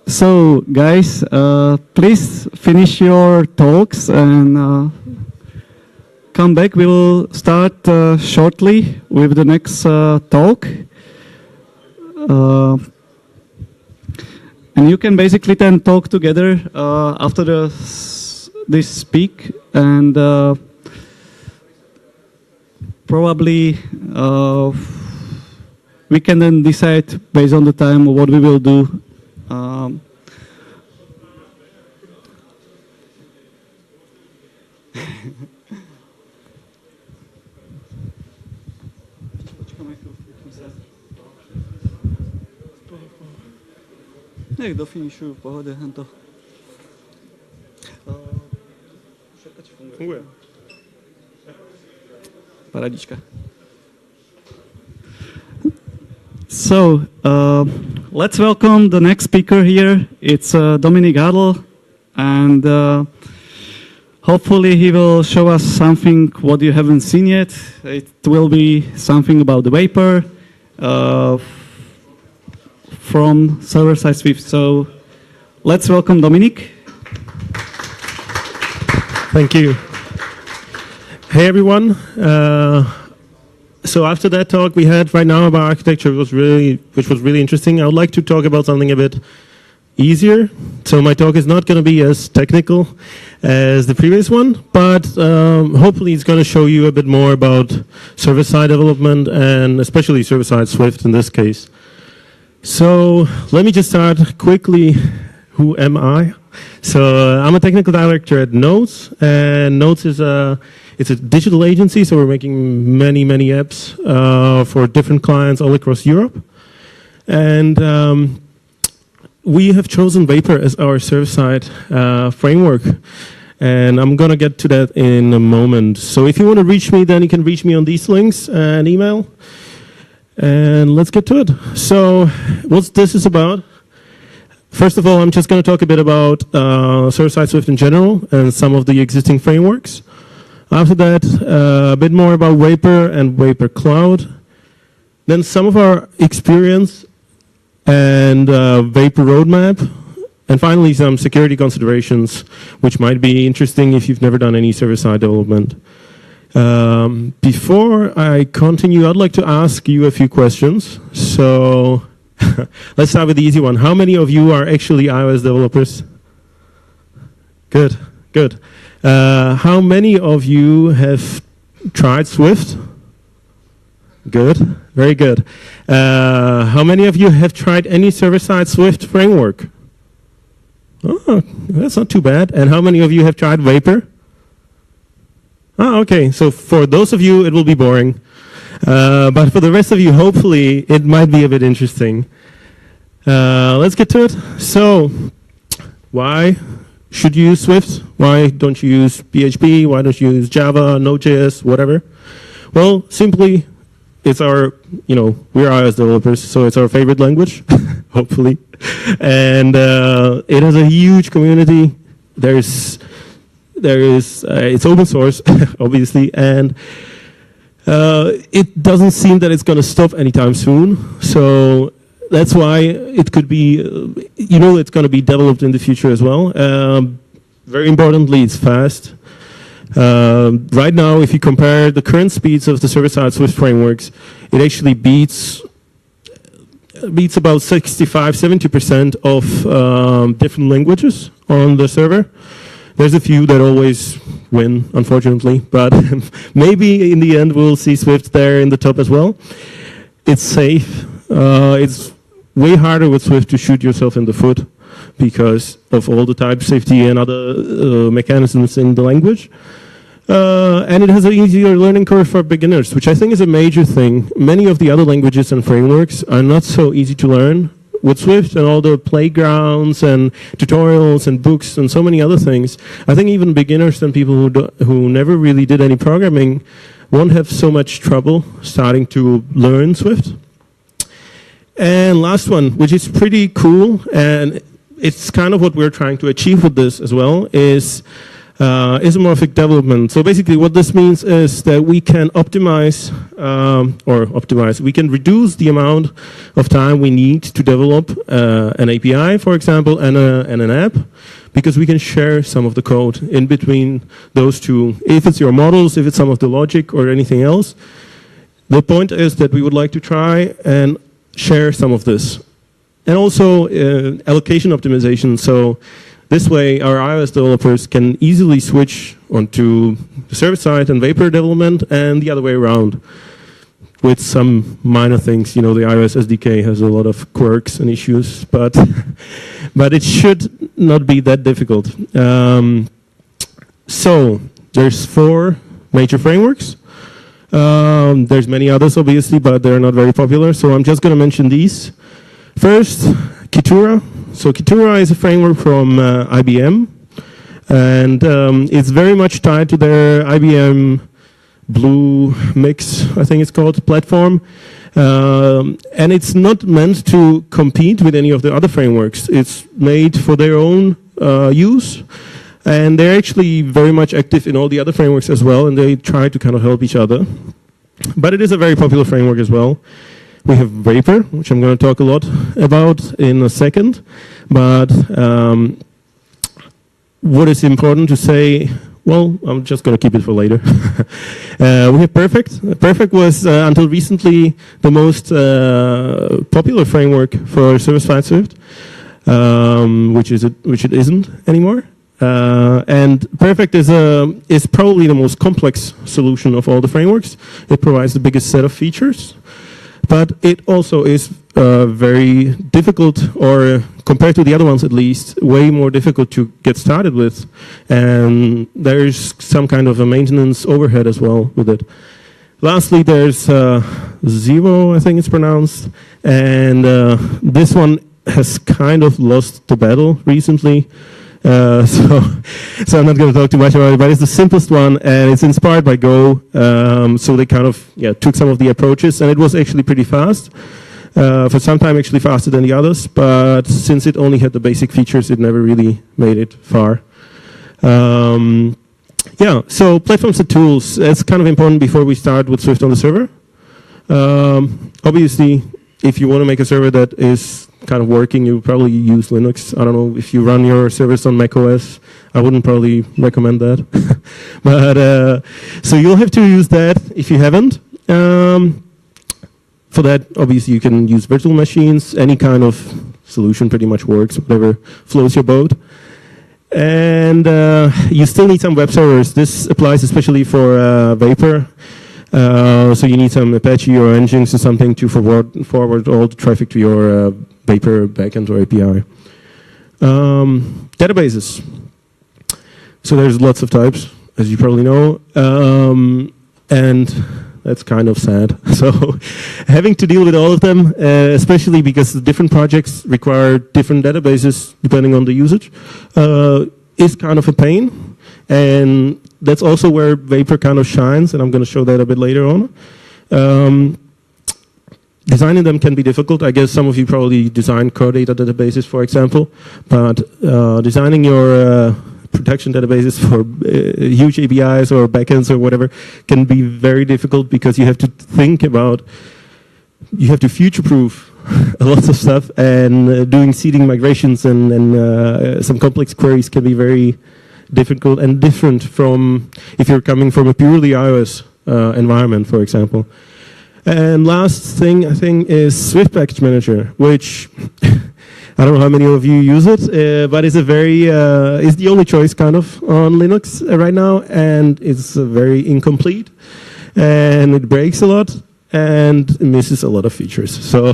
So, guys, please finish your talks and come back. We will start shortly with the next talk. And you can basically then talk together after this speak, and probably we can then decide based on the time what we will do. Nech dofinišuju, v pohode, hento. Funguje. Paradička. So, let's welcome the next speaker here. It's Dominik Hádl, and hopefully he will show us something what you haven't seen yet. It will be something about the Vapor from server-side Swift. So, let's welcome Dominik. Thank you. Hey everyone. So after that talk we had right now about architecture, which was really interesting, I would like to talk about something a bit easier. So my talk is not going to be as technical as the previous one, but hopefully it's going to show you a bit more about server-side development and especially server-side Swift in this case. So let me just start quickly. Who am I? So I'm a technical director at Nodes, and Nodes is it's a digital agency, so we're making many apps for different clients all across Europe. And we have chosen Vapor as our server-side framework. And I'm going to get to that in a moment. So if you want to reach me, then you can reach me on these links and email. And let's get to it. So what this is about. First of all, I'm just going to talk a bit about server-side Swift in general and some of the existing frameworks. After that, a bit more about Vapor and Vapor Cloud. Then some of our experience and Vapor roadmap. And finally, some security considerations, which might be interesting if you've never done any server-side development. Before I continue, I'd like to ask you a few questions. So let's start with the easy one. How many of you are actually iOS developers? Good. How many of you have tried Swift? Good, very good. How many of you have tried any server-side Swift framework? Oh, that's not too bad. And how many of you have tried Vapor? Okay, so for those of you, it will be boring. But for the rest of you, hopefully, it might be a bit interesting. Let's get to it. So, why should you use Swift? Why don't you use PHP? Why don't you use Java, Node.js, whatever? Well, simply, it's our, we're iOS developers, so it's our favorite language, hopefully. And it has a huge community. It's open source, obviously, and it doesn't seem that it's going to stop anytime soon. So that's why it could be, it's going to be developed in the future as well. Very importantly, it's fast. Right now, if you compare the current speeds of the server-side Swift frameworks, it actually beats about 65–70% of different languages on the server. There's a few that always win, unfortunately, but maybe in the end we'll see Swift there in the top as well. It's safe. It's way harder with Swift to shoot yourself in the foot because of all the type safety and other mechanisms in the language. And it has an easier learning curve for beginners, which I think is a major thing. Many of the other languages and frameworks are not so easy to learn. With Swift and all the playgrounds and tutorials and books and so many other things, I think even beginners and people who never really did any programming won't have so much trouble starting to learn Swift. And last one, which is pretty cool, and it's kind of what we're trying to achieve with this as well, is isomorphic development. So basically what this means is that we can optimize, we can reduce the amount of time we need to develop an API, for example, and an app, because we can share some of the code in between those two. If it's your models, if it's some of the logic or anything else, the point is that we would like to try and share some of this. And also allocation optimization. So this way, our iOS developers can easily switch onto the server-side and Vapor development, and the other way around, with some minor things. You know, the iOS SDK has a lot of quirks and issues, but but it should not be that difficult. So there's 4 major frameworks. There's many others, obviously, but they're not very popular. So I'm just going to mention these. First, Kitura. So Kitura is a framework from IBM, and it's very much tied to their IBM Blue Mix, I think it's called, platform. And it's not meant to compete with any of the other frameworks. It's made for their own use, and they're actually very much active in all the other frameworks as well, and they try to kind of help each other. But it is a very popular framework as well. We have Vapor, which I'm going to talk a lot about in a second. But what is important to say, well, I'm just going to keep it for later. We have Perfect. Perfect was, until recently, the most popular framework for server-side Swift, which it isn't anymore. And Perfect is probably the most complex solution of all the frameworks. It provides the biggest set of features. But it also is very difficult, or compared to the other ones at least, way more difficult to get started with. And there's some kind of a maintenance overhead as well with it. Lastly, there's Zero, I think it's pronounced. And this one has kind of lost the battle recently. So I'm not going to talk too much about it, but it's the simplest one, and it's inspired by Go. So they kind of took some of the approaches, and it was actually pretty fast. For some time, actually faster than the others, but since it only had the basic features, it never really made it far. So platforms and tools, it's kind of important before we start with Swift on the server. Obviously, if you want to make a server that is kind of working, you probably use Linux. I don't know if you run your service on macOS. I wouldn't probably recommend that. But so you'll have to use that if you haven't. For that, obviously, you can use virtual machines. Any kind of solution pretty much works, whatever floats your boat. And you still need some web servers. This applies especially for Vapor. So you need some Apache or Nginx or something to forward all the traffic to your Vapor backend or API. Databases. So there's lots of types, as you probably know, and that's kind of sad. So having to deal with all of them, especially because the different projects require different databases depending on the usage, is kind of a pain. And that's also where Vapor kind of shines, and I'm going to show that a bit later on. Designing them can be difficult. I guess some of you probably design core data databases, for example, but designing your protection databases for huge APIs or backends or whatever can be very difficult, because you have to think about, you have to future-proof a lot of stuff, and doing seeding migrations and some complex queries can be very difficult and different from if you're coming from a purely iOS environment, for example. And last thing, I think, is Swift Package Manager, which I don't know how many of you use it, but it's a very, it's the only choice kind of on Linux right now, and it's very incomplete, and it breaks a lot, and misses a lot of features. So,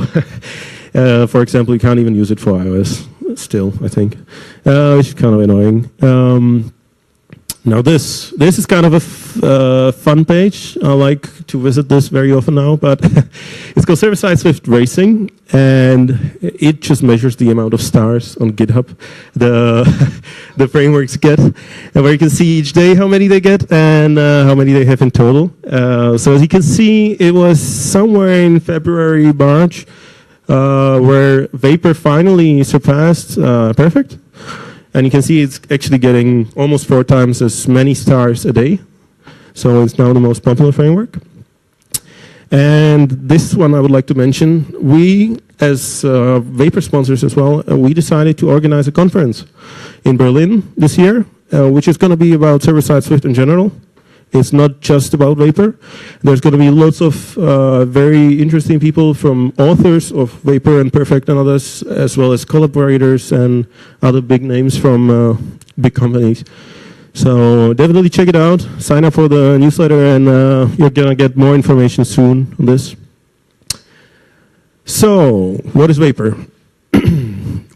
for example, you can't even use it for iOS still, I think, which is kind of annoying. Now this is kind of a fun page. I like to visit this very often now, but it's called Server-Side Swift Racing, and it just measures the amount of stars on GitHub the frameworks get, and where you can see each day how many they get and how many they have in total. So as you can see, it was somewhere in February, March, where Vapor finally surpassed Perfect. And you can see it's actually getting almost 4 times as many stars a day. So it's now the most popular framework. And this one I would like to mention. We, as Vapor sponsors as well, we decided to organize a conference in Berlin this year, which is going to be about server-side Swift in general. It's not just about Vapor. There's going to be lots of very interesting people, from authors of Vapor and Perfect and others, as well as collaborators and other big names from big companies. So definitely check it out. Sign up for the newsletter, and you're going to get more information soon on this. So, what is Vapor?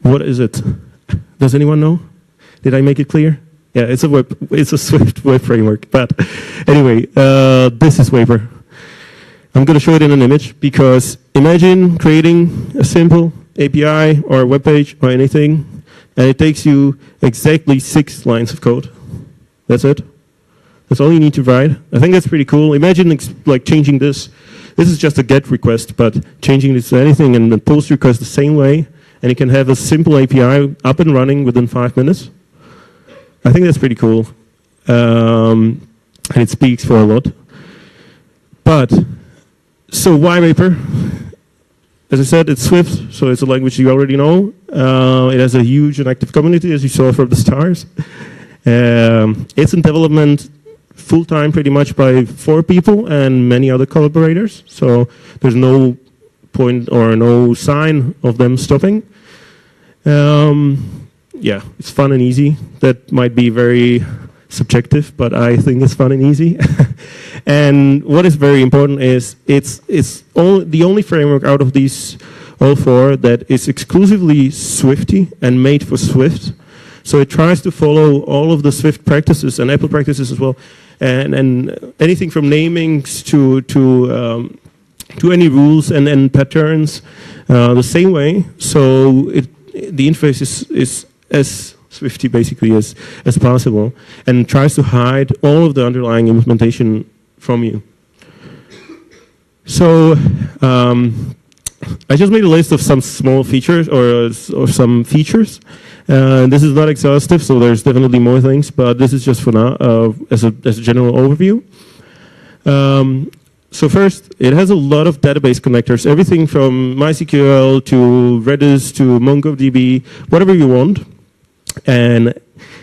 What is it? Does anyone know? Did I make it clear? Yeah, it's a Swift web framework. But anyway, this is Vapor. I'm going to show it in an image, because imagine creating a simple API or a web page or anything, and it takes you exactly 6 lines of code. That's it. That's all you need to write. I think that's pretty cool. Imagine like changing this. This is just a GET request, but changing this to anything, and then POST request the same way, and you can have a simple API up and running within 5 minutes. I think that's pretty cool. And it speaks for a lot. But, so why Vapor? As I said, it's Swift, so it's a language you already know. It has a huge and active community, as you saw from the stars. It's in development full-time pretty much by 4 people and many other collaborators. So there's no point or no sign of them stopping. Yeah, it's fun and easy. That might be very subjective, but I think it's fun and easy. And what is very important is it's the only framework out of these all 4 that is exclusively Swifty and made for Swift. So it tries to follow all of the Swift practices and Apple practices as well, and anything from namings to any rules and patterns the same way. So the interface is as Swifty basically as possible, and tries to hide all of the underlying implementation from you. So I just made a list of some small features or some features. This is not exhaustive, so there's definitely more things, but this is just for now as a general overview. So first, it has a lot of database connectors, everything from MySQL to Redis to MongoDB, whatever you want. And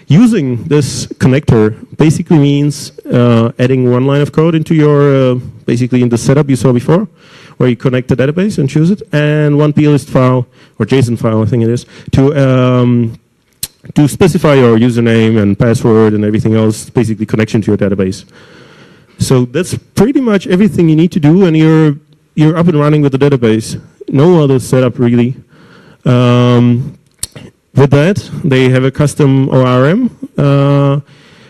using this connector basically means adding 1 line of code into your, basically in the setup you saw before, where you connect the database and choose it, and 1 plist file, or JSON file I think it is, to specify your username and password and everything else, basically connection to your database. So that's pretty much everything you need to do, and you're up and running with the database. No other setup really. With that, they have a custom ORM,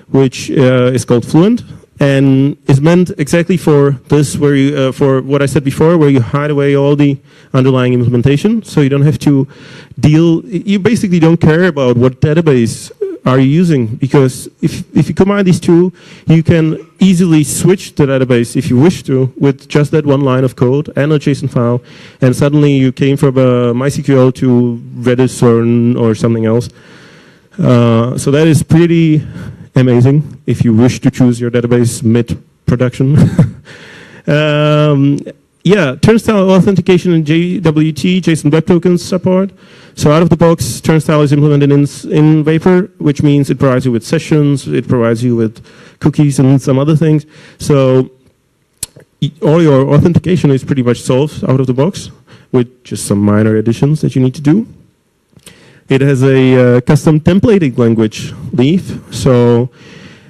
which is called Fluent, and is meant exactly for this, where you, for what I said before, where you hide away all the underlying implementation, so you don't have to you basically don't care about what database are you using, because if you combine these two, you can easily switch the database if you wish to with just that 1 line of code and a JSON file, and suddenly you came from MySQL to Redis or something else. So that is pretty amazing if you wish to choose your database mid-production. Yeah, turnstile authentication and JWT, JSON Web Tokens support. So out of the box, turnstile is implemented in Vapor, which means it provides you with sessions, it provides you with cookies and some other things. So all your authentication is pretty much solved out of the box, with just some minor additions that you need to do. It has a custom templating language, Leaf. So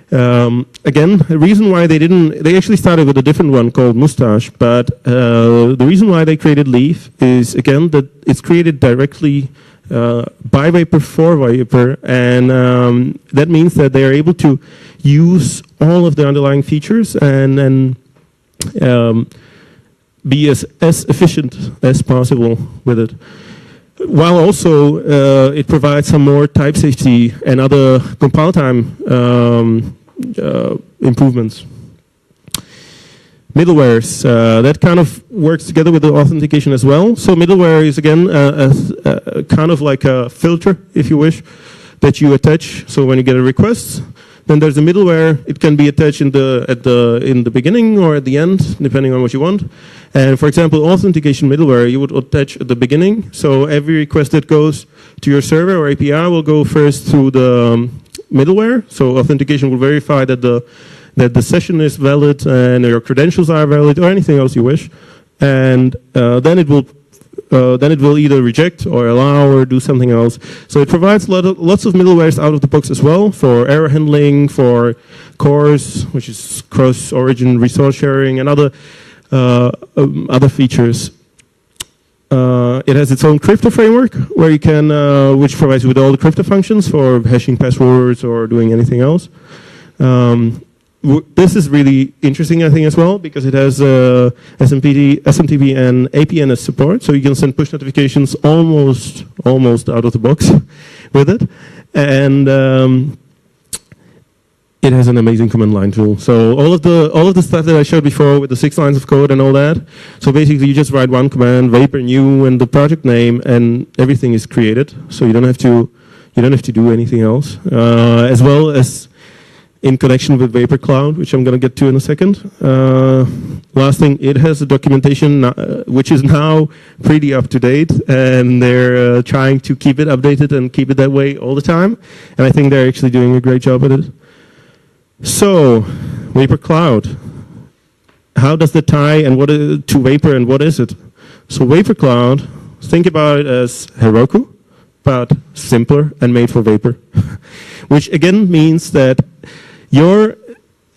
again, the reason why they actually started with a different one called Mustache, but the reason why they created Leaf is, again, that it's created directly by Vapor for Vapor, and that means that they are able to use all of the underlying features and be as efficient as possible with it. While also it provides some more type safety and other compile time improvements. Middlewares, that kind of works together with the authentication as well. So middleware is again kind of like a filter, if you wish. that you attach. So when you get a request, then there's a middleware. It can be attached in the beginning or at the end, depending on what you want. And for example, authentication middleware, you would attach at the beginning. So every request that goes to your server or API will go first through the middleware. So authentication will verify that the session is valid and your credentials are valid or anything else you wish. And then it will either reject or allow or do something else. So it provides lots of middlewares out of the box as well for error handling, for CORS, which is cross-origin resource sharing, and other features. It has its own crypto framework where you can, which provides you with all the crypto functions for hashing passwords or doing anything else. This is really interesting, I think, as well, because it has SMTP and APN as support, so you can send push notifications almost out of the box with it, and it has an amazing command line tool. So all of the stuff that I showed before with the 6 lines of code and all that. So basically, you just write one command, Vapor new, and the project name, and everything is created. So you don't have to do anything else, as well as in connection with Vapor Cloud, which I'm going to get to in a second. Last thing, it has a documentation which is now pretty up to date, and they're trying to keep it updated and keep it that way all the time. And I think they're actually doing a great job at it. So, Vapor Cloud. How does that tie and to Vapor, and what is it? So Vapor Cloud, think about it as Heroku, but simpler and made for Vapor. Which again means that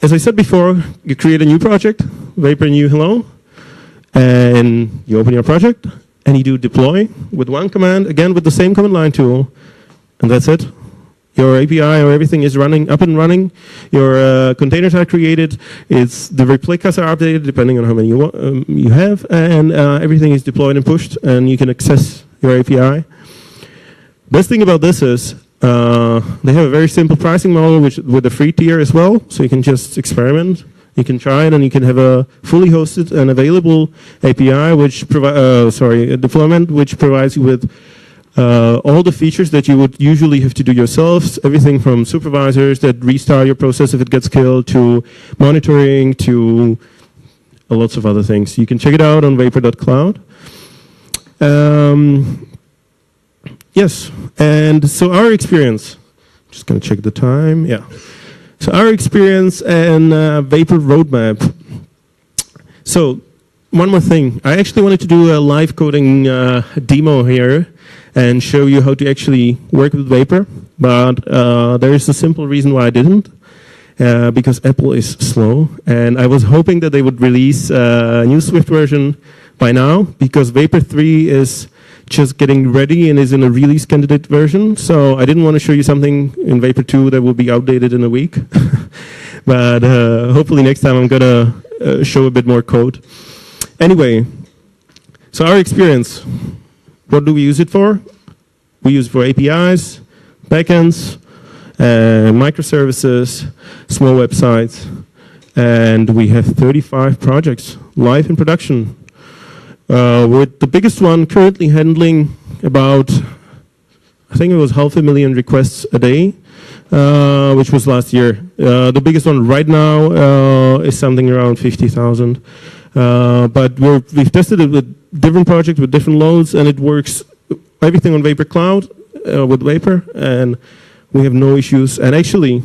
as I said before, you create a new project, Vapor new hello, and you open your project, and you do deploy with one command, again with the same command line tool, and that's it. Your API or everything is up and running. Your containers are created. The replicas are updated depending on how many you have, and everything is deployed and pushed, and you can access your API. Best thing about this is they have a very simple pricing model with a free tier as well, so you can just experiment. You can try it, and you can have a fully hosted and available API, deployment, which provides you with all the features that you would usually have to do yourselves, everything from supervisors that restart your process if it gets killed, to monitoring, to lots of other things. You can check it out on vapor.cloud. Yes, and so our experience, just going to check the time, yeah. So our experience and Vapor roadmap. So one more thing, I actually wanted to do a live coding demo here and show you how to actually work with Vapor, but there is a simple reason why I didn't, because Apple is slow, and I was hoping that they would release a new Swift version by now, because Vapor 3 is just getting ready and is in a release candidate version, so I didn't want to show you something in Vapor 2 that will be outdated in a week, but hopefully next time I'm going to show a bit more code. Anyway, so our experience. What do we use it for? We use it for APIs, backends, microservices, small websites, and we have 35 projects live in production. With the biggest one currently handling about, I think it was 500,000 requests a day, which was last year. The biggest one right now is something around 50,000. But we've tested it with different projects with different loads, and it works everything on Vapor Cloud with Vapor, and we have no issues. And actually,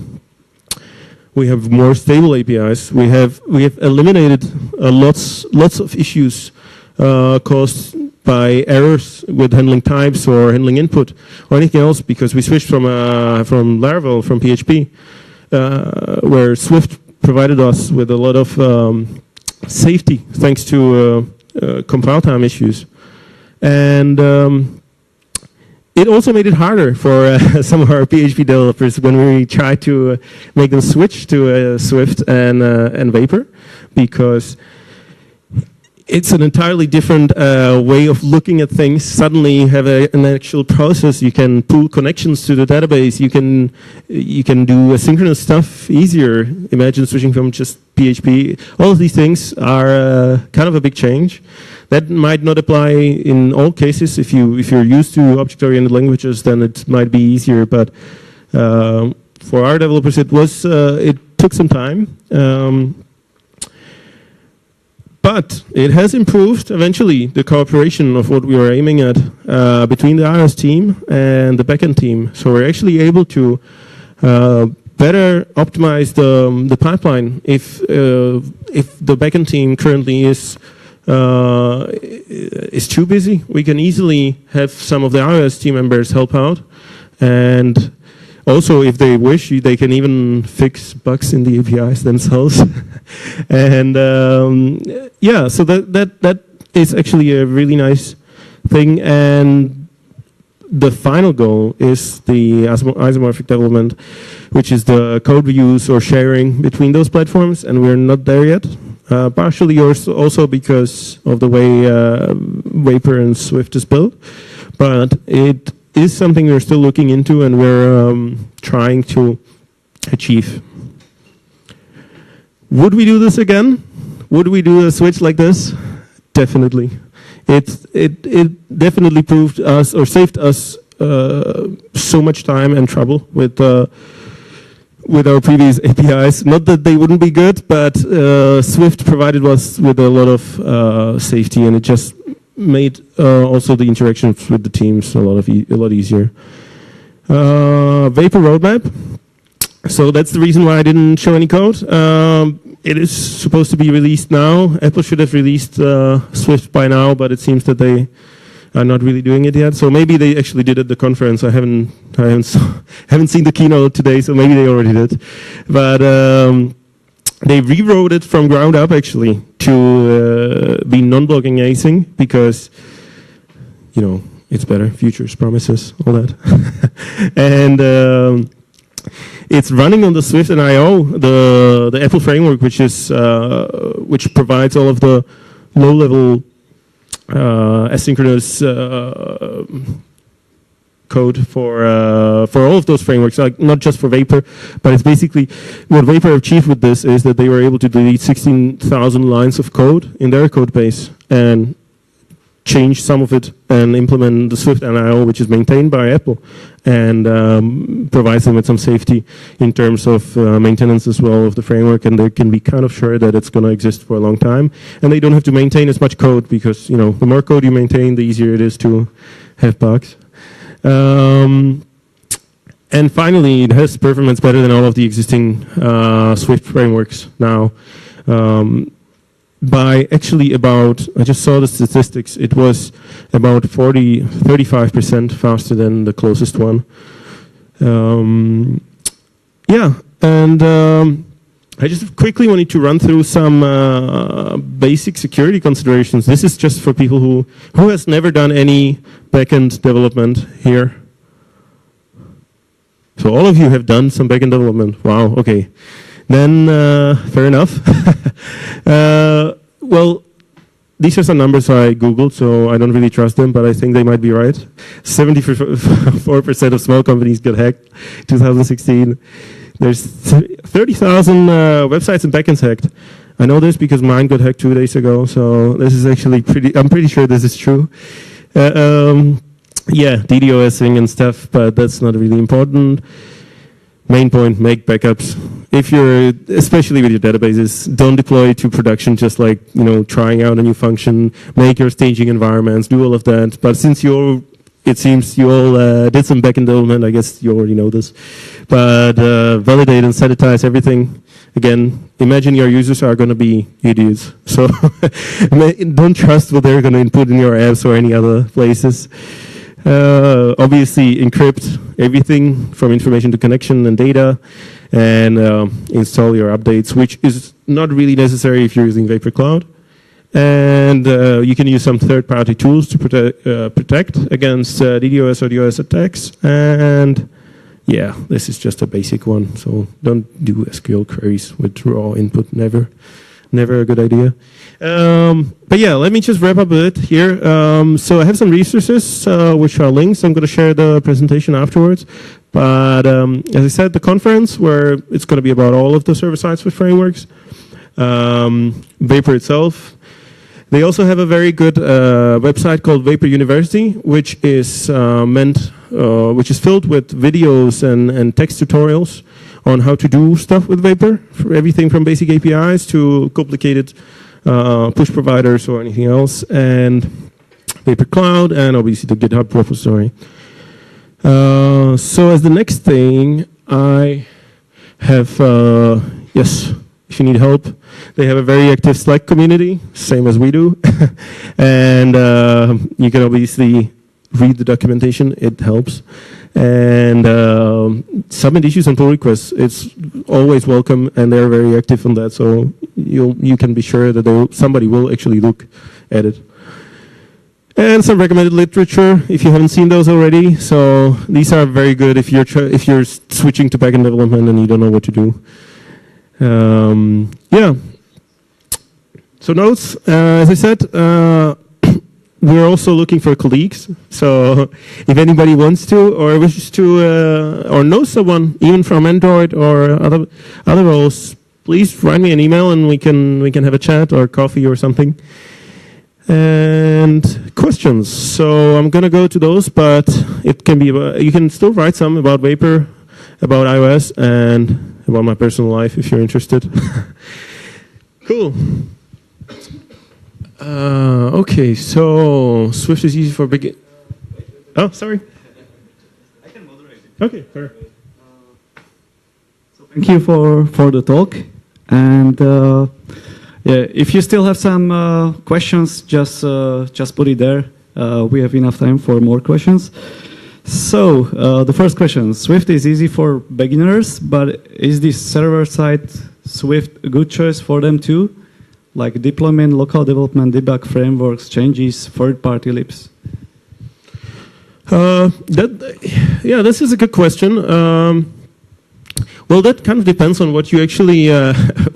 we have more stable APIs. We have eliminated lots of issues caused by errors with handling types or handling input or anything else, because we switched from Laravel, from PHP, where Swift provided us with a lot of safety thanks to compile time issues. And it also made it harder for some of our PHP developers when we tried to make them switch to Swift and Vapor, because it's an entirely different way of looking at things. Suddenly you have an actual process. You can pull connections to the database. You can do asynchronous stuff easier. Imagine switching from just PHP. All of these things are kind of a big change. That might not apply in all cases. If you're used to object-oriented languages, then it might be easier. But For our developers, it took some time. But it has improved eventually the cooperation of what we were aiming at between the iOS team and the backend team. So we're actually able to better optimize the pipeline. If the backend team currently is too busy, we can easily have some of the iOS team members help out. And also, if they wish, they can even fix bugs in the APIs themselves. And yeah, so that is actually a really nice thing. And the final goal is the isomorphic development, which is the code reuse or sharing between those platforms. And we're not there yet. Partially also because of the way Vapor and Swift is built. But it is something we're still looking into and we're trying to achieve. Would we do this again? Would we do a switch like this? Definitely. It definitely proved us or saved us so much time and trouble with our previous APIs. Not that they wouldn't be good, but Swift provided us with a lot of safety, and it just made also the interactions with the teams a lot easier. Vapor roadmap. So that's the reason why I didn't show any code. It is supposed to be released now. Apple should have released Swift by now, but it seems that they are not really doing it yet. So maybe they actually did at the conference. I haven't seen the keynote today, so maybe they already did. But they rewrote it from ground up actually to be non-blocking async because, you know, it's better, futures, promises, all that. And it's running on the Swift and I/O, the Apple framework, which provides all of the low-level asynchronous code for all of those frameworks, like not just for Vapor, but it's basically what Vapor achieved with this is that they were able to delete 16,000 lines of code in their code base and change some of it and implement the Swift NIO, which is maintained by Apple, and provides them with some safety in terms of maintenance as well of the framework, and they can be kind of sure that it's going to exist for a long time, and they don't have to maintain as much code because, you know, the more code you maintain, the easier it is to have bugs. And finally, it has performance better than all of the existing Swift frameworks now. By actually about, I just saw the statistics, it was about 35% faster than the closest one. Yeah, and I just quickly wanted to run through some basic security considerations. This is just for people who has never done any backend development here. So all of you have done some backend development. Wow, okay. Then, fair enough. Well, these are some numbers I Googled, so I don't really trust them, but I think they might be right. 74% of small companies got hacked 2016. There's 30,000 websites and backends hacked. I know this because mine got hacked 2 days ago, so this is actually I'm pretty sure this is true. Yeah, DDoSing and stuff, but that's not really important. Main point, make backups. If you're, especially with your databases, don't deploy to production just like, you know, trying out a new function, make your staging environments, do all of that. But since it seems you all did some backend development, I guess you already know this. But validate and sanitize everything. Again, imagine your users are going to be idiots. So don't trust what they're going to input in your apps or any other places. Obviously, encrypt everything from information to connection and data, and install your updates, which is not really necessary if you're using Vapor Cloud. And you can use some third-party tools to protect against DDoS or DOS attacks. And yeah, this is just a basic one. So don't do SQL queries with raw input. Never a good idea. But yeah, let me just wrap up a bit here. So I have some resources which are links. I'm going to share the presentation afterwards. But as I said, the conference where it's going to be about all of the server-side Swift frameworks, Vapor itself. They also have a very good website called Vapor University, which is meant which is filled with videos and text tutorials on how to do stuff with Vapor, for everything from basic APIs to complicated push providers or anything else, and Vapor Cloud, and obviously the GitHub repository. So as the next thing, I have, yes, if you need help, they have a very active Slack community, same as we do. And you can obviously read the documentation, it helps. And submit issues and pull requests. It's always welcome, and they're very active on that, so you can be sure that somebody will actually look at it. And some recommended literature, if you haven't seen those already. So these are very good if you're switching to backend development and you don't know what to do. Yeah. So notes, as I said, we're also looking for colleagues. So if anybody wants to or wishes to or knows someone, even from Android or other roles, please write me an email and we can have a chat or coffee or something. And questions. So I'm gonna go to those, but it can be you can still write some about Vapor, about iOS, and about my personal life if you're interested. Cool. Okay, so Swift is easy for big. Oh, sorry. I can moderate it. Okay, fair. So thank you for the talk, and yeah, if you still have some questions, just put it there. We have enough time for more questions. So the first question: Swift is easy for beginners, but is this server-side Swift a good choice for them too? Like deployment, local development, debug frameworks, changes, third-party libs? Yeah, this is a good question. Well, that kind of depends on what you actually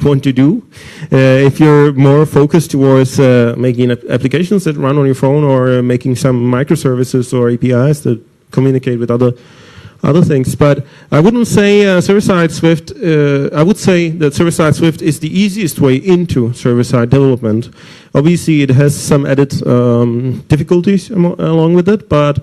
want to do. If you're more focused towards making applications that run on your phone or making some microservices or APIs that communicate with other things. But I wouldn't say server-side Swift, I would say that server-side Swift is the easiest way into server-side development. Obviously, it has some added difficulties along with it, but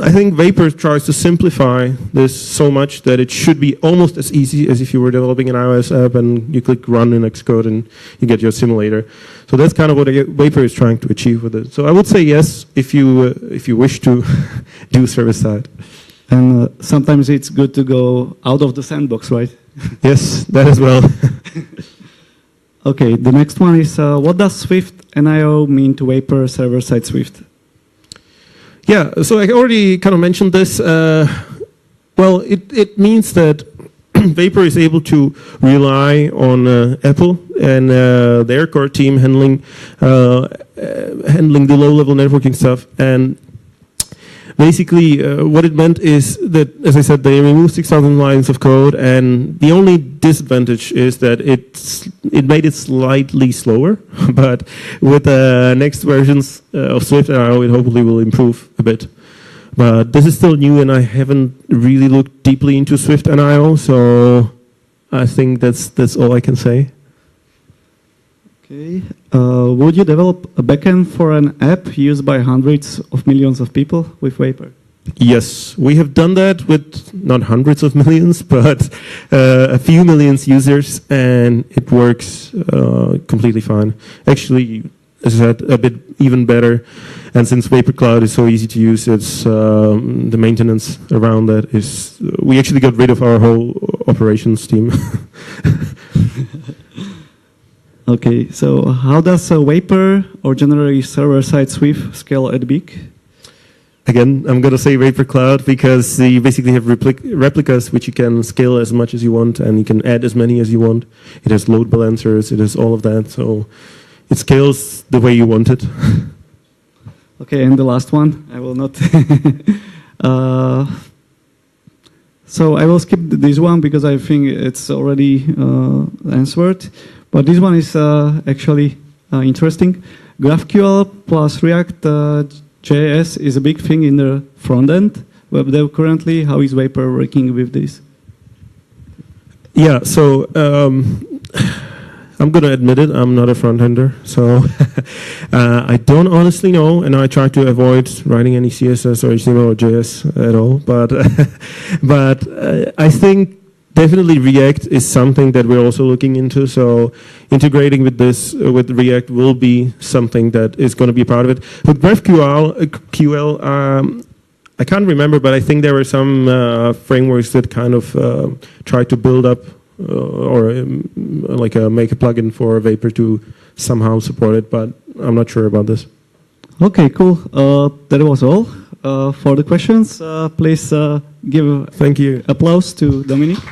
I think Vapor tries to simplify this so much that it should be almost as easy as if you were developing an iOS app and you click run in Xcode and you get your simulator. So that's kind of what Vapor is trying to achieve with it. So I would say yes if you wish to do server-side. And sometimes it's good to go out of the sandbox, right? Yes, that as well. Okay, the next one is what does Swift NIO mean to Vapor server-side Swift? Yeah, so I already kind of mentioned this. Well, it means that Vapor is able to rely on Apple and their core team handling the low-level networking stuff. And basically, what it meant is that, as I said, they removed 6,000 lines of code, and the only disadvantage is that it made it slightly slower. But with the next versions of Swift, it hopefully will improve a bit. But this is still new, and I haven't really looked deeply into Swift NIO, so I think that's all I can say. Okay. Would you develop a backend for an app used by hundreds of millions of people with Vapor? Yes, we have done that with not hundreds of millions, but a few millions users, and it works completely fine. Actually, as I said, a bit even better. And since Vapor Cloud is so easy to use, it's the maintenance around that is. We actually got rid of our whole operations team. Okay, so how does Vapor or generally server-side Swift scale at big? Again, I'm going to say Vapor Cloud because you basically have replicas which you can scale as much as you want, and you can add as many as you want. It has load balancers, it has all of that, so it scales the way you want it. Okay, and the last one, I will not. So I will skip this one because I think it's already answered. But this one is actually interesting. GraphQL plus React JS is a big thing in the front end web dev currently. How is Vapor working with this? Yeah, so I'm going to admit it, I'm not a front-ender, so I don't honestly know, and I try to avoid writing any CSS or HTML or JS at all, but I think definitely React is something that we're also looking into, so integrating with this, with React will be something that is going to be a part of it. With GraphQL, I can't remember, but I think there were some frameworks that kind of try to build up make a plugin for Vapor to somehow support it, but I'm not sure about this. Okay, cool. That was all for the questions. Please give Thank you. applause to Dominik.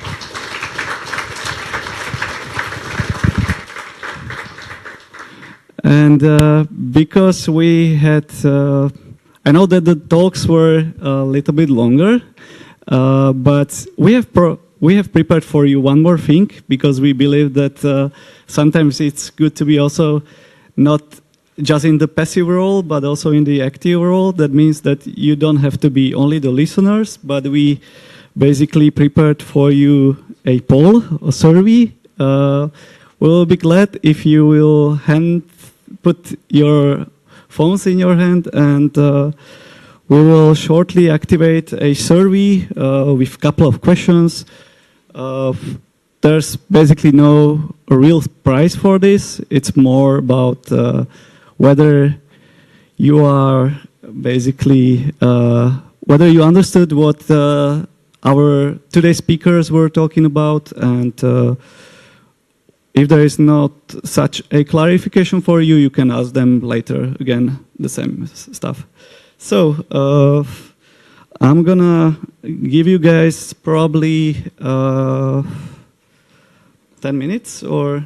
And because we had, I know that the talks were a little bit longer, but we have prepared for you one more thing, because we believe that sometimes it's good to be also not just in the passive role, but also in the active role. That means that you don't have to be only the listeners, but we basically prepared for you a poll, a survey. We'll be glad if you will put your phones in your hand, and we will shortly activate a survey with a couple of questions. There's basically no real prize for this. It's more about whether you are basically, whether you understood what our today's speakers were talking about, and if there is not such a clarification for you, you can ask them later, again, the same stuff. So, I'm gonna give you guys probably 10 minutes, or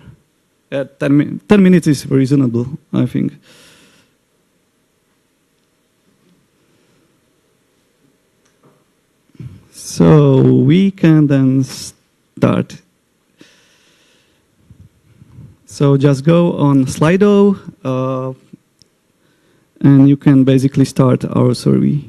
10 minutes is reasonable, I think. So we can then start. So just go on Slido, and you can basically start our survey.